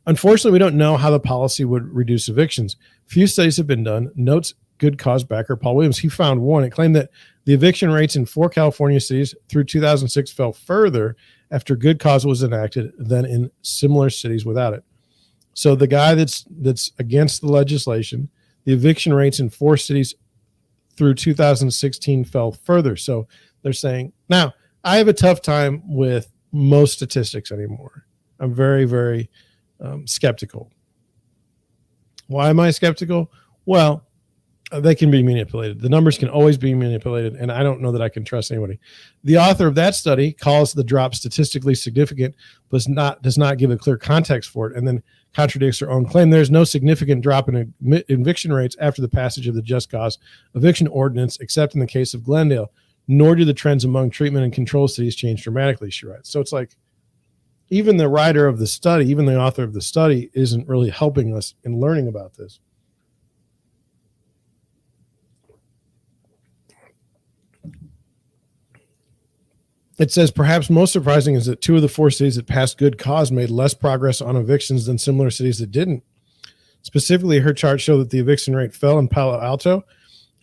Unfortunately, we don't know how the policy would reduce evictions. Few studies have been done, notes good cause backer Paul Williams. He found one. It claimed that the eviction rates in 4 California cities through 2006 fell further after good cause was enacted than in similar cities without it. So the guy that's against the legislation, the eviction rates in 4 cities through 2016 fell further. So they're saying, now, I have a tough time with most statistics anymore. I'm very, very skeptical. Why am I skeptical? Well, they can be manipulated. The numbers can always be manipulated, and I don't know that I can trust anybody. The author of that study calls the drop statistically significant, but does not give a clear context for it, and then contradicts her own claim. There's no significant drop in eviction rates after the passage of the Just Cause eviction ordinance, except in the case of Glendale, nor do the trends among treatment and control cities change dramatically, she writes. So it's like, even the writer of the study, even the author of the study, isn't really helping us in learning about this. It says, perhaps most surprising is that 2 of the 4 cities that passed good cause made less progress on evictions than similar cities that didn't. Specifically, her chart showed that the eviction rate fell in Palo Alto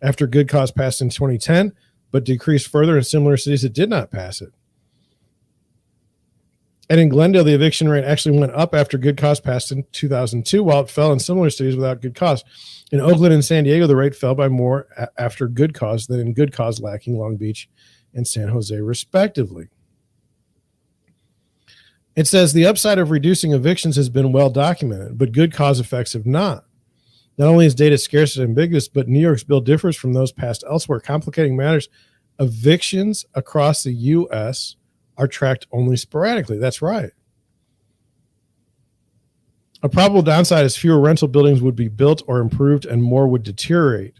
after good cause passed in 2010, but decreased further in similar cities that did not pass it. And in Glendale, the eviction rate actually went up after good cause passed in 2002, while it fell in similar cities without good cause. In Oakland and San Diego, the rate fell by more after good cause than in good cause lacking Long Beach and San Jose, respectively. It says the upside of reducing evictions has been well documented, but good cause effects have not. Not only is data scarce and ambiguous, but New York's bill differs from those passed elsewhere, complicating matters. Evictions across the U.S. are tracked only sporadically. That's right. A probable downside is fewer rental buildings would be built or improved and more would deteriorate.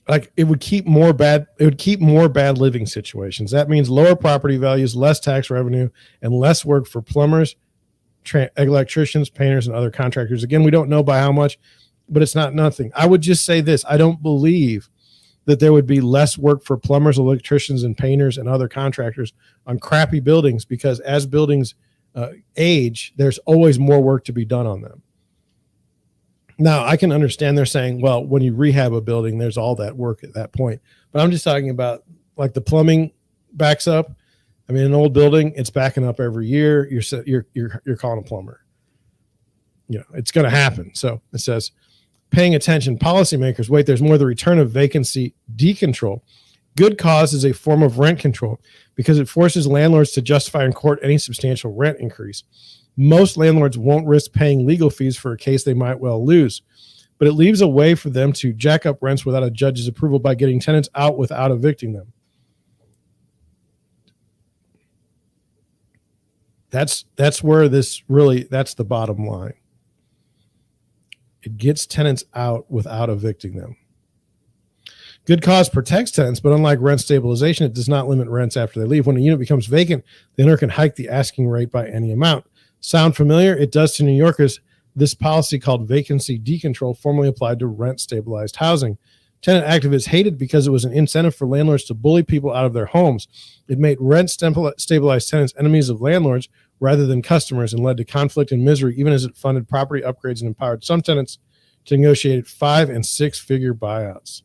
Like it would keep more bad living situations. That means lower property values, less tax revenue, and less work for plumbers, electricians, painters, and other contractors. Again, we don't know by how much, but it's not nothing. I would just say this. I don't believe that there would be less work for plumbers, electricians, and painters and other contractors on crappy buildings, because as buildings age, there's always more work to be done on them. Now, I can understand they're saying, well, when you rehab a building, there's all that work at that point. But I'm just talking about like the plumbing backs up. I mean, an old building, it's backing up every year. You're calling a plumber. You know, it's going to happen. So it says, paying attention, policymakers, wait, there's more the return of vacancy decontrol. Good cause is a form of rent control because it forces landlords to justify in court any substantial rent increase. Most landlords won't risk paying legal fees for a case they might well lose, but it leaves a way for them to jack up rents without a judge's approval by getting tenants out without evicting them. That's where this really, that's the bottom line. It gets tenants out without evicting them. Good cause protects tenants, but unlike rent stabilization, it does not limit rents after they leave. When a unit becomes vacant, the owner can hike the asking rate by any amount. Sound familiar? It does to New Yorkers. This policy, called vacancy decontrol, formerly applied to rent stabilized housing. Tenant activists hated because it was an incentive for landlords to bully people out of their homes. It made rent stabilized tenants enemies of landlords rather than customers and led to conflict and misery, even as it funded property upgrades and empowered some tenants to negotiate 5- and 6-figure buyouts.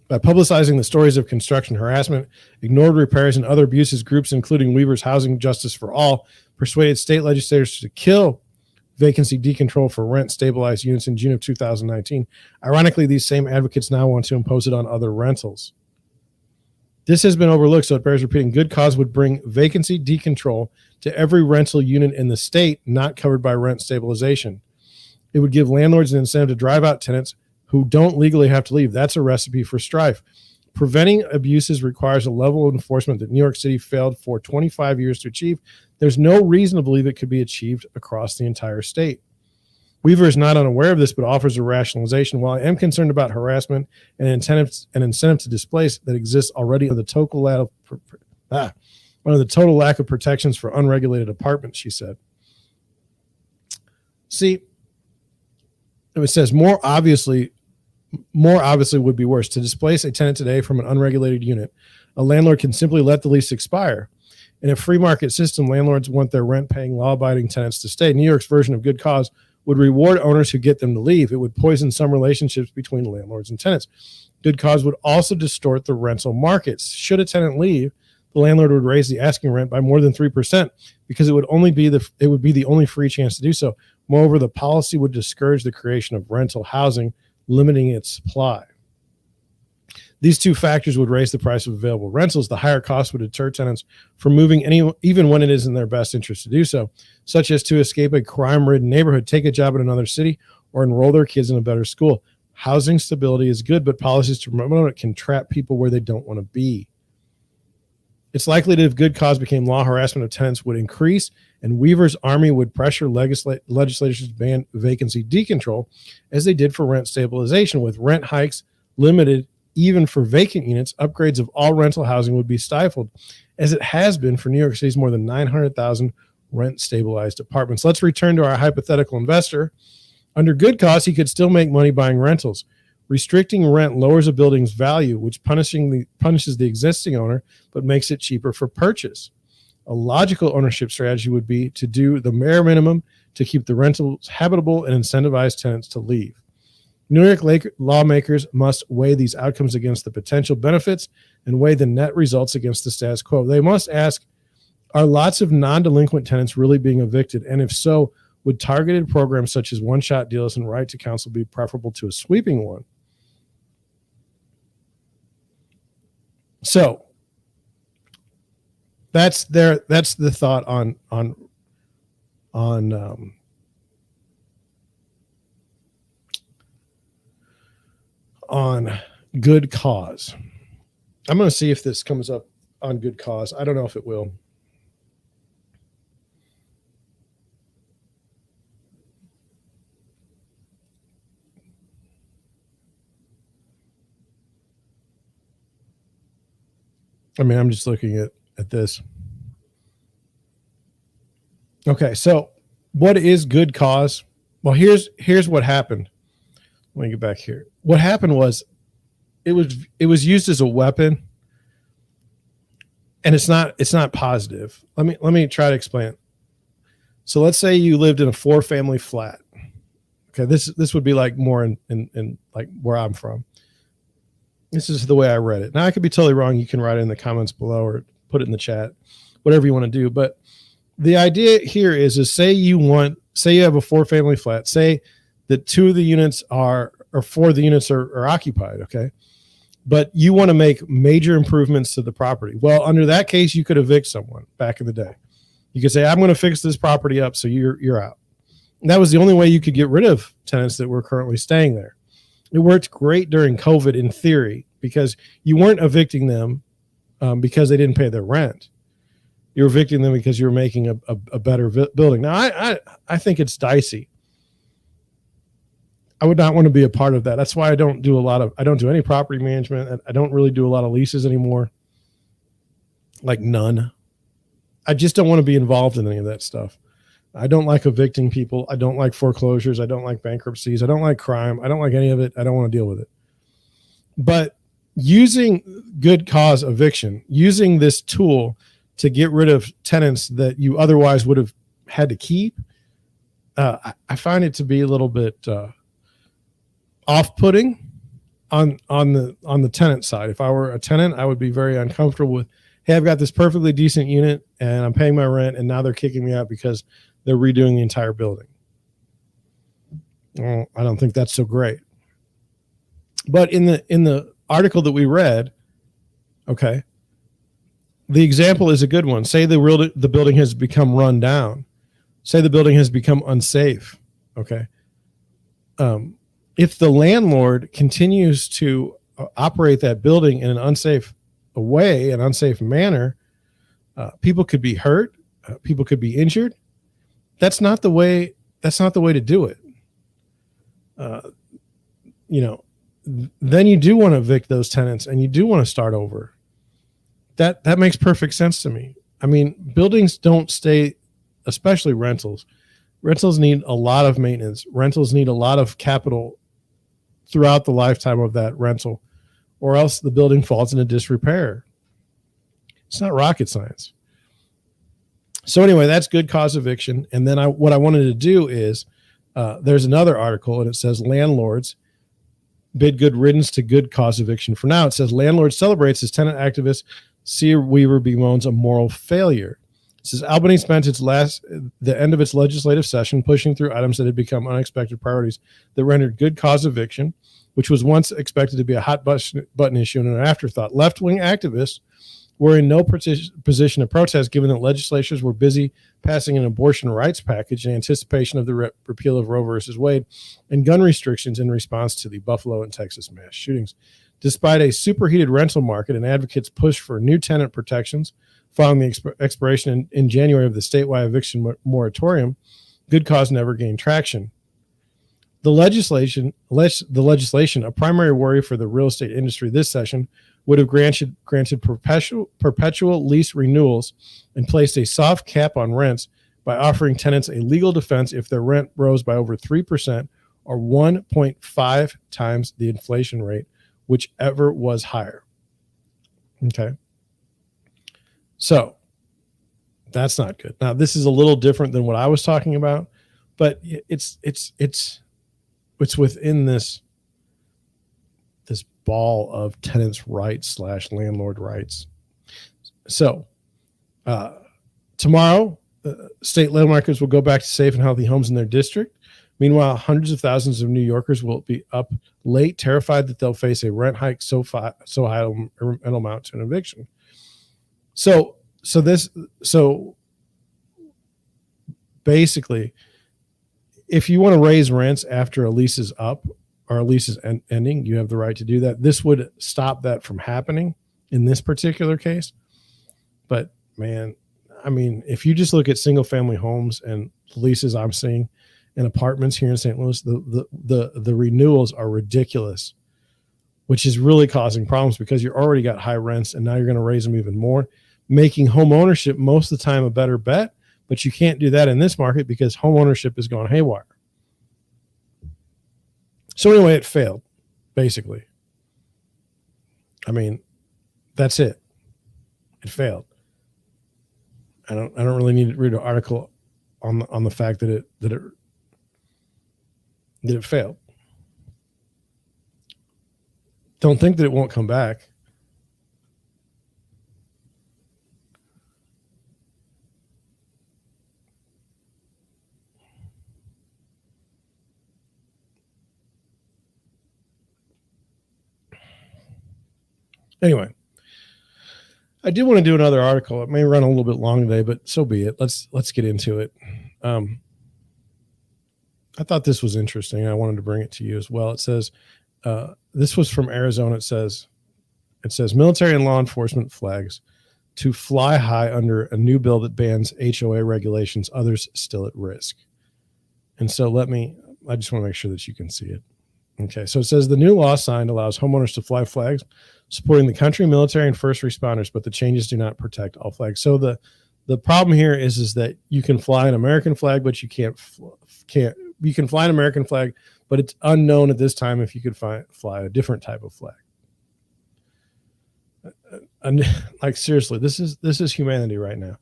By publicizing the stories of construction harassment, ignored repairs, and other abuses, groups including Weaver's Housing Justice for All persuaded state legislators to kill vacancy decontrol for rent stabilized units in June of 2019. Ironically, these same advocates now want to impose it on other rentals. This has been overlooked, so it bears repeating. Good cause would bring vacancy decontrol to every rental unit in the state not covered by rent stabilization. It would give landlords an incentive to drive out tenants who don't legally have to leave. That's a recipe for strife. Preventing abuses requires a level of enforcement that New York City failed for 25 years to achieve. There's no reason to believe it could be achieved across the entire state. Weaver is not unaware of this, but offers a rationalization. While I am concerned about harassment and incentive to displace that exists already under the total lack of protections for unregulated apartments, she said. See, it says more obviously would be worse. To displace a tenant today from an unregulated unit, a landlord can simply let the lease expire. In a free market system, landlords want their rent-paying, law-abiding tenants to stay. New York's version of good cause would reward owners who get them to leave. It would poison some relationships between landlords and tenants. Good cause would also distort the rental markets. Should a tenant leave, the landlord would raise the asking rent by more than 3% because it would be the only free chance to do so. Moreover, the policy would discourage the creation of rental housing, limiting its supply. These two factors would raise the price of available rentals. The higher cost would deter tenants from moving even when it is in their best interest to do so, such as to escape a crime-ridden neighborhood, take a job in another city, or enroll their kids in a better school. Housing stability is good, but policies to promote it can trap people where they don't want to be. It's likely that if good cause became law, harassment of tenants would increase, and Weaver's army would pressure legislators to ban vacancy decontrol, as they did for rent stabilization. With rent hikes limited even for vacant units, upgrades of all rental housing would be stifled, as it has been for New York City's more than 900,000 rent-stabilized apartments. Let's return to our hypothetical investor. Under good cause, he could still make money buying rentals. Restricting rent lowers a building's value, which punishes the existing owner, but makes it cheaper for purchase. A logical ownership strategy would be to do the bare minimum to keep the rentals habitable and incentivize tenants to leave. New York lawmakers must weigh these outcomes against the potential benefits and weigh the net results against the status quo. They must ask, are lots of non-delinquent tenants really being evicted? And if so, would targeted programs such as one-shot deals and right to counsel be preferable to a sweeping one? So that's the thought on good cause. I'm going to see if this comes up on good cause. I don't know if it will. I mean, I'm just looking at this. Okay, so what is good cause? Well, here's what happened. Let me get back here. What happened was it was used as a weapon, and it's not positive. Let me try to explain it. So let's say you lived in a 4-family flat. Okay, this would be like more in like where I'm from. This is the way I read it. Now I could be totally wrong. You can write it in the comments below or put it in the chat, whatever you want to do. But the idea here is say you have a 4-family flat. Say that 2 of the units or 4 of the units are occupied. Okay, but you want to make major improvements to the property. Well, under that case, you could evict someone back in the day. You could say, I'm going to fix this property up, so you're out. And that was the only way you could get rid of tenants that were currently staying there. It worked great during COVID in theory because you weren't evicting them because they didn't pay their rent. You were evicting them because you were making a better building. Now, I think it's dicey. I would not want to be a part of that. That's why I don't do any property management. I don't really do a lot of leases anymore. Like none. I just don't want to be involved in any of that stuff. I don't like evicting people. I don't like foreclosures. I don't like bankruptcies. I don't like crime. I don't like any of it. I don't want to deal with it. But using good cause eviction, using this tool to get rid of tenants that you otherwise would have had to keep, I find it to be a little bit off-putting on the tenant side. If I were a tenant, I would be very uncomfortable with, hey, I've got this perfectly decent unit and I'm paying my rent, and now they're kicking me out because they're redoing the entire building. Well, I don't think that's so great. But in the article that we read, okay, the example is a good one. Say the building has become run down. Say the building has become unsafe. Okay. If the landlord continues to operate that building in an unsafe way, an unsafe manner, people could be hurt. People could be injured. That's not the way to do it. Then you do want to evict those tenants and you do want to start over. That makes perfect sense to me. I mean, buildings don't stay, especially rentals. Rentals need a lot of maintenance. Rentals need a lot of capital throughout the lifetime of that rental, or else the building falls into disrepair. It's not rocket science. So anyway, that's good cause eviction. And then what I wanted to do is, there's another article and it says landlords bid good riddance to good cause eviction. For now, it says landlord celebrates as tenant activist Sear Weaver bemoans a moral failure. It says Albany spent the end of its legislative session pushing through items that had become unexpected priorities that rendered good cause eviction, which was once expected to be a hot button issue and an afterthought. Left-wing activists were in no position to protest, given that legislators were busy passing an abortion rights package in anticipation of the repeal of Roe versus Wade and gun restrictions in response to the Buffalo and Texas mass shootings. Despite a superheated rental market and advocates' push for new tenant protections following the expiration in January of the statewide eviction moratorium, good cause never gained traction. The legislation, a primary worry for the real estate industry this session, would have granted perpetual lease renewals and placed a soft cap on rents by offering tenants a legal defense if their rent rose by over 3% or 1.5 times the inflation rate, whichever was higher. Okay. So that's not good. Now, this is a little different than what I was talking about, but it's within this ball of tenants' rights / landlord rights. So tomorrow, state landmarkers will go back to safe and healthy homes in their district. Meanwhile, hundreds of thousands of New Yorkers will be up late, terrified that they'll face a rent hike so high it'll amount to an eviction. So basically, if you want to raise rents after a lease is up or a lease is ending, you have the right to do that. This would stop that from happening in this particular case. But man, I mean, if you just look at single family homes and leases I'm seeing in apartments here in St. Louis, the renewals are ridiculous, which is really causing problems because you're already got high rents and now you're going to raise them even more, making home ownership most of the time a better bet. But you can't do that in this market because home ownership is going haywire. So anyway, it failed, basically. I mean, that's it. It failed. I don't really need to read an article on the fact that it failed. Don't think that it won't come back. Anyway, I do want to do another article. It may run a little bit long today, but so be it. Let's get into it. I thought this was interesting. I wanted to bring it to you as well. It says, this was from Arizona. It says military and law enforcement flags to fly high under a new bill that bans HOA regulations, others still at risk. And so I just want to make sure that you can see it. Okay, so it says the new law signed allows homeowners to fly flags supporting the country, military, and first responders, but the changes do not protect all flags. So the problem here is that you can fly an American flag, but you can't. You can fly an American flag, but it's unknown at this time if you could fly a different type of flag. And like seriously, this is humanity right now.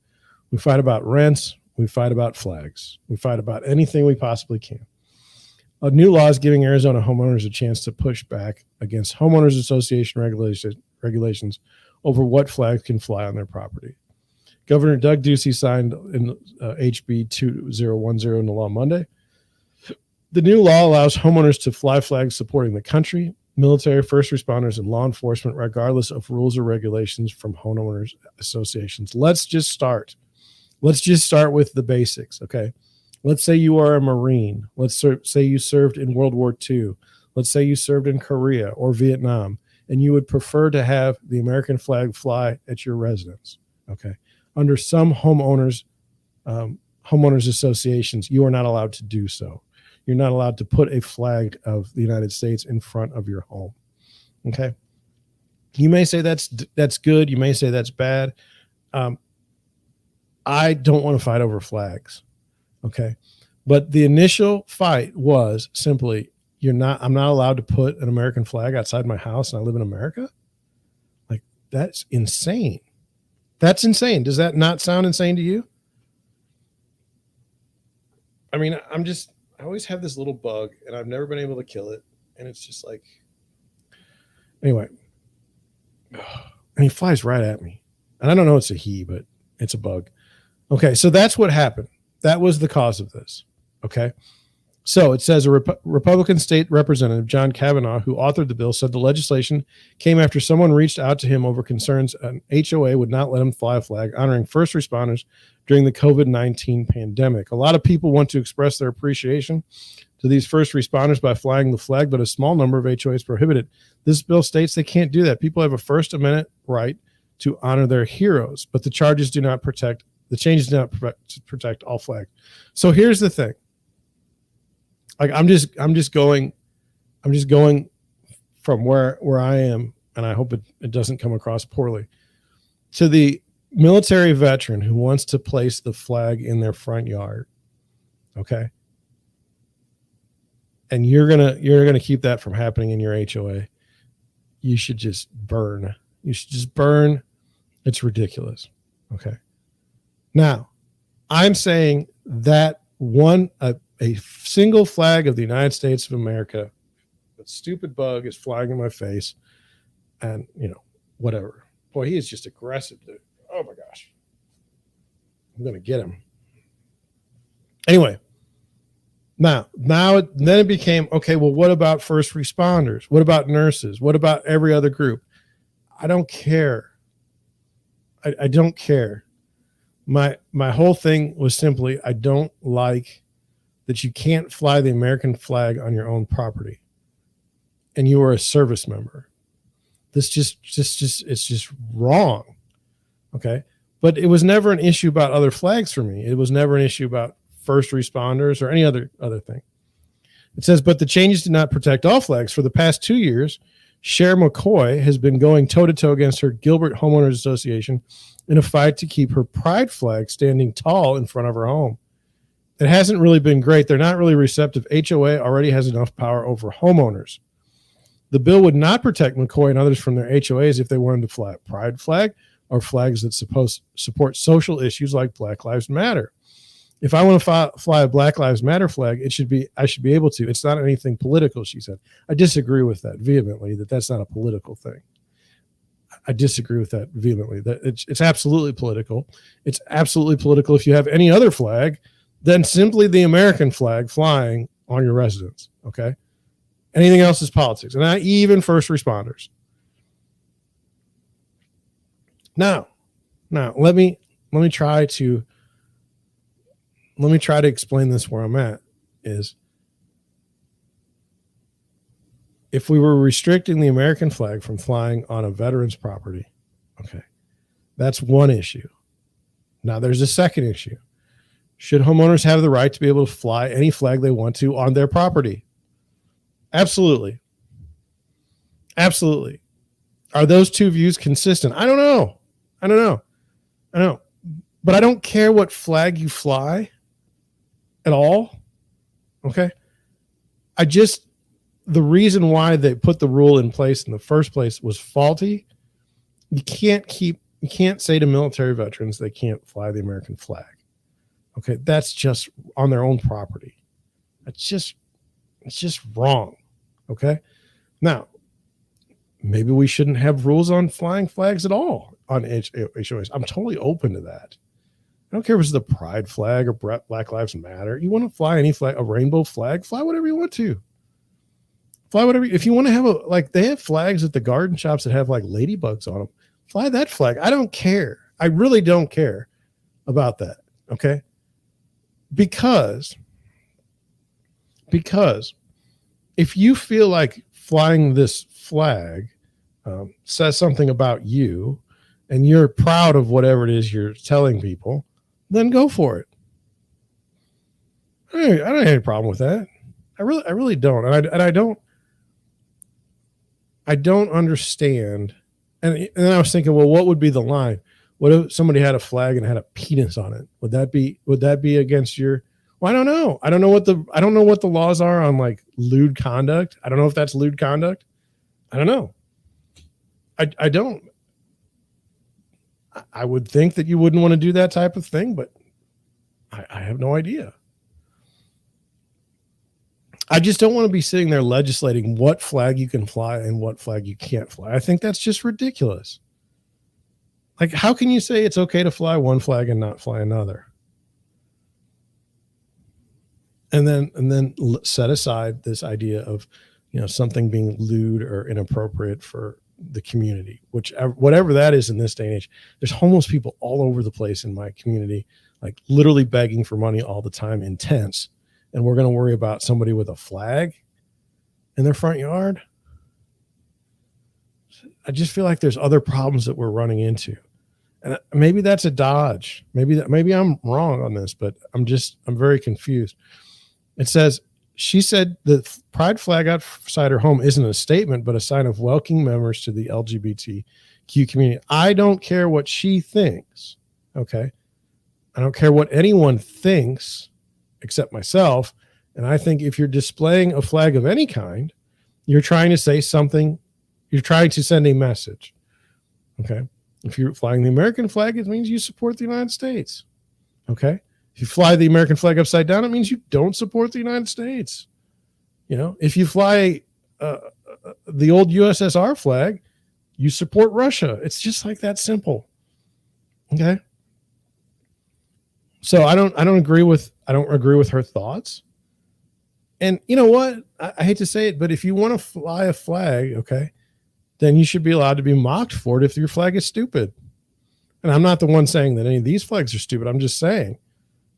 We fight about rents. We fight about flags. We fight about anything we possibly can. A new law is giving Arizona homeowners a chance to push back against homeowners association regulations over what flags can fly on their property. Governor Doug Ducey signed in HB 2010 into law Monday. The new law allows homeowners to fly flags supporting the country, military, first responders, and law enforcement, regardless of rules or regulations from homeowners associations. Let's just start with the basics, okay? Let's say you are a Marine. Let's say you served in World War II. Let's say you served in Korea or Vietnam, and you would prefer to have the American flag fly at your residence, okay? Under some homeowners associations, you are not allowed to do so. You're not allowed to put a flag of the United States in front of your home, okay? You may say that's good. You may say that's bad. I don't want to fight over flags. Okay. But the initial fight was simply, I'm not allowed to put an American flag outside my house and I live in America. Like, that's insane. That's insane. Does that not sound insane to you? I mean, I always have this little bug and I've never been able to kill it. And it's just like, anyway, and he flies right at me. And I don't know it's a he, but it's a bug. Okay. So that's what happened. That was the cause of this. Okay. So it says a Republican state representative, John Kavanaugh, who authored the bill, said the legislation came after someone reached out to him over concerns an HOA would not let him fly a flag honoring first responders during the COVID-19 pandemic. A lot of people want to express their appreciation to these first responders by flying the flag, but a small number of HOAs prohibit it. This bill states they can't do that. People have a First Amendment right to honor their heroes, but the changes do not protect all flags. So here's the thing. Like, I'm just going from where I am, and I hope it doesn't come across poorly, to the military veteran who wants to place the flag in their front yard. Okay. And you're gonna keep that from happening in your HOA. You should just burn. It's ridiculous. Okay. Now, I'm saying that a single flag of the United States of America, that stupid bug is flying in my face. and whatever. Boy, he is just aggressive, dude. Oh my gosh, I'm gonna get him. Anyway, now then it became okay. Well, what about first responders? What about nurses? What about every other group? I don't care. I don't care. My whole thing was simply I don't like that you can't fly the American flag on your own property, and you are a service member. This it's just wrong. Okay. But it was never an issue about other flags for me. It was never an issue about first responders or any other thing. It says, but the changes did not protect all flags. For the past 2 years, Cher McCoy has been going toe-to-toe against her Gilbert Homeowners Association in a fight to keep her pride flag standing tall in front of her home. It hasn't really been great. They're not really receptive. HOA already has enough power over homeowners. The bill would not protect McCoy and others from their HOAs if they wanted to fly a pride flag or flags that support social issues like Black Lives Matter. If I want to fly a Black Lives Matter flag, I should be able to. It's not anything political, she said. I disagree with that vehemently, that's not a political thing. I disagree with that vehemently. That it's absolutely political. It's absolutely political if you have any other flag than simply the American flag flying on your residence, okay? Anything else is politics, and not even first responders. Now, let me try to explain this where I'm at. Is if we were restricting the American flag from flying on a veteran's property, okay, that's one issue. Now there's a second issue. Should homeowners have the right to be able to fly any flag they want to on their property? Absolutely. Absolutely. Are those two views consistent? I don't know. But I don't care what flag you fly at all. Okay. The reason why they put the rule in place in the first place was faulty. You can't say to military veterans they can't fly the American flag. Okay. That's just on their own property. It's just wrong. Okay. Now, maybe we shouldn't have rules on flying flags at all on HOAs. I'm totally open to that. I don't care if it's the pride flag or Black Lives Matter. You want to fly any flag, a rainbow flag, fly whatever you want to. Fly whatever. If you want to have they have flags at the garden shops that have like ladybugs on them. Fly that flag. I don't care. I really don't care about that. Okay. Because if you feel like flying this flag says something about you and you're proud of whatever it is you're telling people, then go for it. I don't have any problem with that. I really don't. And I don't understand. And then I was thinking, well, what would be the line? What if somebody had a flag and had a penis on it? Would that be against your? Well, I don't know. I don't know what the laws are on like lewd conduct. I don't know if that's lewd conduct. I don't know. I don't. I would think that you wouldn't want to do that type of thing, but I have no idea. I just don't want to be sitting there legislating what flag you can fly and what flag you can't fly. I think that's just ridiculous. Like, how can you say it's okay to fly one flag and not fly another? And then set aside this idea of, something being lewd or inappropriate for the community, whatever that is in this day and age. There's homeless people all over the place in my community, like literally begging for money all the time in tents. And we're going to worry about somebody with a flag in their front yard. I just feel like there's other problems that we're running into. And maybe that's a dodge. Maybe I'm wrong on this, but I'm very confused. It says, she said the pride flag outside her home isn't a statement, but a sign of welcoming members to the LGBTQ community. I don't care what she thinks. Okay. I don't care what anyone thinks except myself. And I think if you're displaying a flag of any kind, you're trying to say something. You're trying to send a message. Okay. If you're flying the American flag, it means you support the United States. Okay. If you fly the American flag upside down, it means you don't support the United States. If you fly the old USSR flag, you support Russia. It's just like that simple. Okay. So I don't agree with her thoughts. And you know what? I hate to say it, but if you want to fly a flag, okay, then you should be allowed to be mocked for it if your flag is stupid. And I'm not the one saying that any of these flags are stupid. I'm just saying,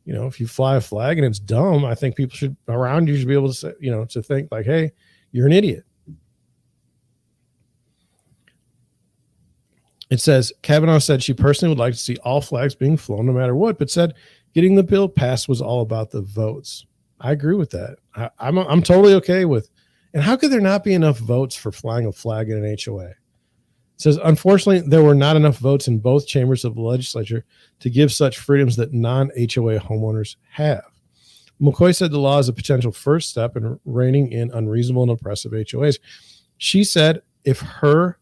if you fly a flag and it's dumb, I think people around you should be able to say, to think like, hey, you're an idiot. It says, Kavanaugh said she personally would like to see all flags being flown no matter what, but said getting the bill passed was all about the votes. I agree with that. I'm totally okay with. And how could there not be enough votes for flying a flag in an HOA? It says, unfortunately, there were not enough votes in both chambers of the legislature to give such freedoms that non-HOA homeowners have. McCoy said the law is a potential first step in reining in unreasonable and oppressive HOAs. She said if her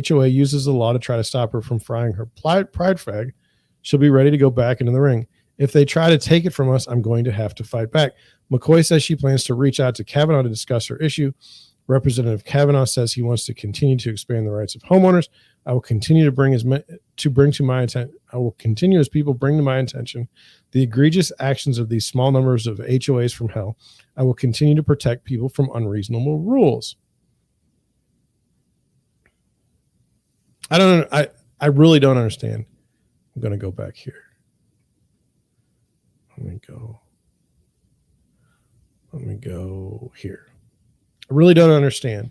HOA uses the law to try to stop her from flying her pride flag, she'll be ready to go back into the ring. If they try to take it from us, I'm going to have to fight back. McCoy says she plans to reach out to Kavanaugh to discuss her issue. Representative Kavanaugh says he wants to continue to expand the rights of homeowners. I will continue to bring to my attention. I will continue as people bring to my attention the egregious actions of these small numbers of HOAs from hell. I will continue to protect people from unreasonable rules. I really don't understand. I'm going to go back here. Let me go here. I really don't understand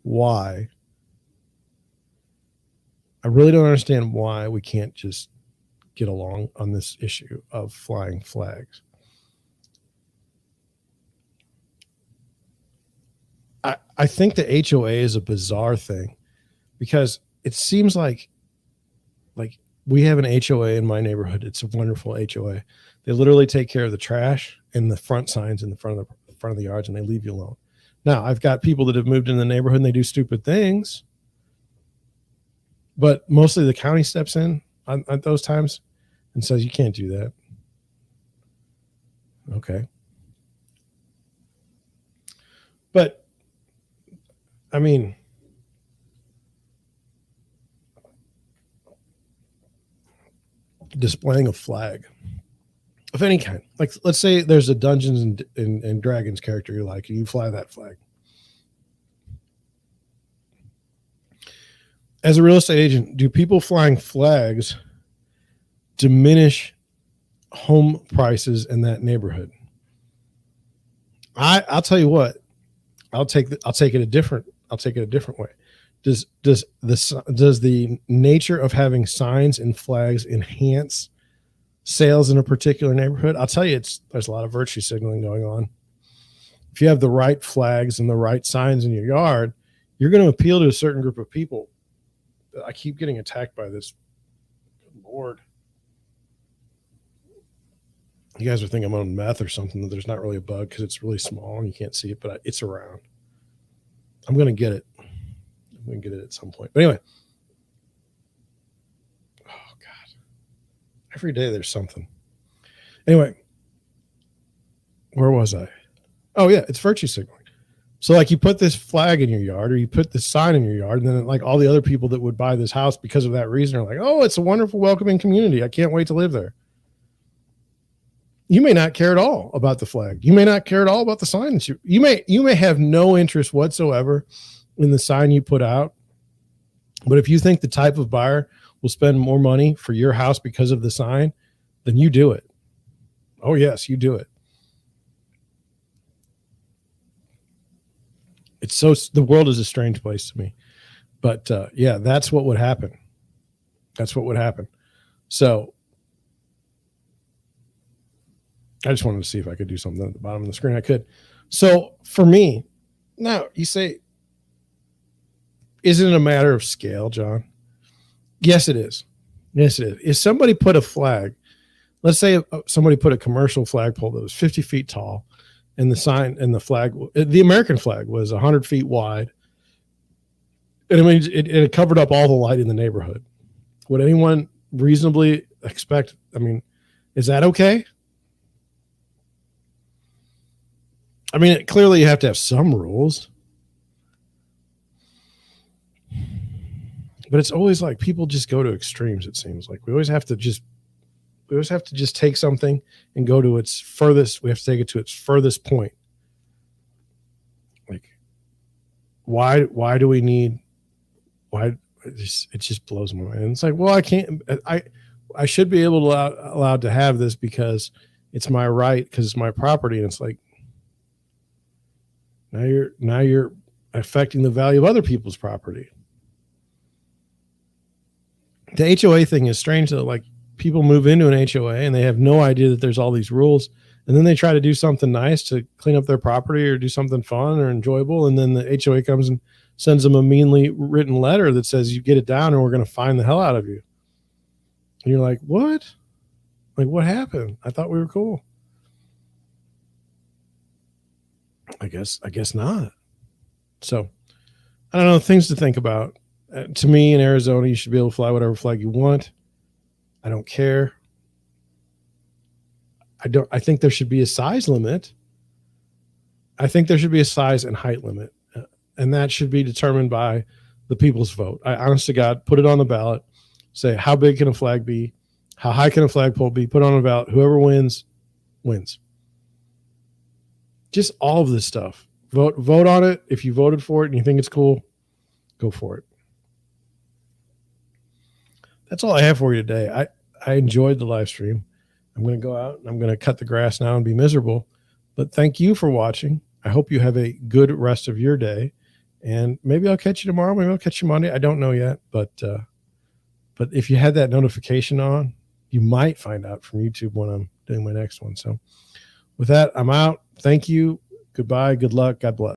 why. We can't just get along on this issue of flying flags. I think the HOA is a bizarre thing because it seems like we have an HOA in my neighborhood. It's a wonderful HOA. They literally take care of the trash and the front signs in the front of the yards, and they leave you alone. Now, I've got people that have moved in the neighborhood and they do stupid things, but mostly the county steps in at those times and says, you can't do that. Okay. But, I mean, displaying a flag of any kind, like let's say there's a Dungeons and Dragons character you like, and you fly that flag. As a real estate agent, do people flying flags diminish home prices in that neighborhood? I'll tell you what, I'll take it a different way. Does the nature of having signs and flags enhance sales in a particular neighborhood? I'll tell you, there's a lot of virtue signaling going on. If you have the right flags and the right signs in your yard, you're going to appeal to a certain group of people. I keep getting attacked by this. Good Lord. You guys are thinking I'm on meth or something. There's not really a bug because it's really small and you can't see it, but it's around. I'm going to get it. I'm going to get it at some point. But anyway. Oh, God. Every day there's something. Anyway. Where was I? Oh, yeah. It's virtue signaling. So, like, you put this flag in your yard or you put this sign in your yard, and then, like, all the other people that would buy this house because of that reason are like, oh, it's a wonderful, welcoming community. I can't wait to live there. You may not care at all about the flag. You may not care at all about the sign. You may have no interest whatsoever in the sign you put out. But if you think the type of buyer will spend more money for your house because of the sign, then you do it. Oh, yes, you do it. The world is a strange place to me. But yeah, that's what would happen. So I just wanted to see if I could do something at the bottom of the screen. I could. So for me, now you say, isn't it a matter of scale, John? Yes, it is. If somebody put a flag, let's say somebody put a commercial flagpole that was 50 feet tall, and the sign and the flag, the American flag was 100 feet wide. And I mean, it covered up all the light in the neighborhood. Would anyone reasonably expect? I mean, is that okay? I mean, clearly you have to have some rules. But it's always like people just go to extremes. It seems like we always have to just take something and go to its furthest. We have to take it to its furthest point. Like, why do we need, why it just blows my mind. And it's like, well, I should be able to allowed to have this because it's my right, because it's my property. And it's like, now you're affecting the value of other people's property. The HOA thing is strange though. Like, people move into an HOA and they have no idea that there's all these rules. And then they try to do something nice to clean up their property or do something fun or enjoyable. And then the HOA comes and sends them a meanly written letter that says, you get it down or we're going to fine the hell out of you. And you're like, what? Like, what happened? I thought we were cool. I guess not. So I don't know, things to think about. To me, in Arizona, you should be able to fly whatever flag you want. I don't care. I think there should be a size limit. I think there should be a size and height limit. And that should be determined by the people's vote. I, honest to God, put it on the ballot. Say, how big can a flag be? How high can a flagpole be? Put on a ballot. Whoever wins, wins. Just all of this stuff. Vote on it. If you voted for it and you think it's cool, go for it. That's all I have for you today. I enjoyed the live stream. I'm going to go out and I'm going to cut the grass now and be miserable. But thank you for watching. I hope you have a good rest of your day. And maybe I'll catch you tomorrow. Maybe I'll catch you Monday. I don't know yet. But if you had that notification on, you might find out from YouTube when I'm doing my next one. So with that, I'm out. Thank you. Goodbye. Good luck. God bless.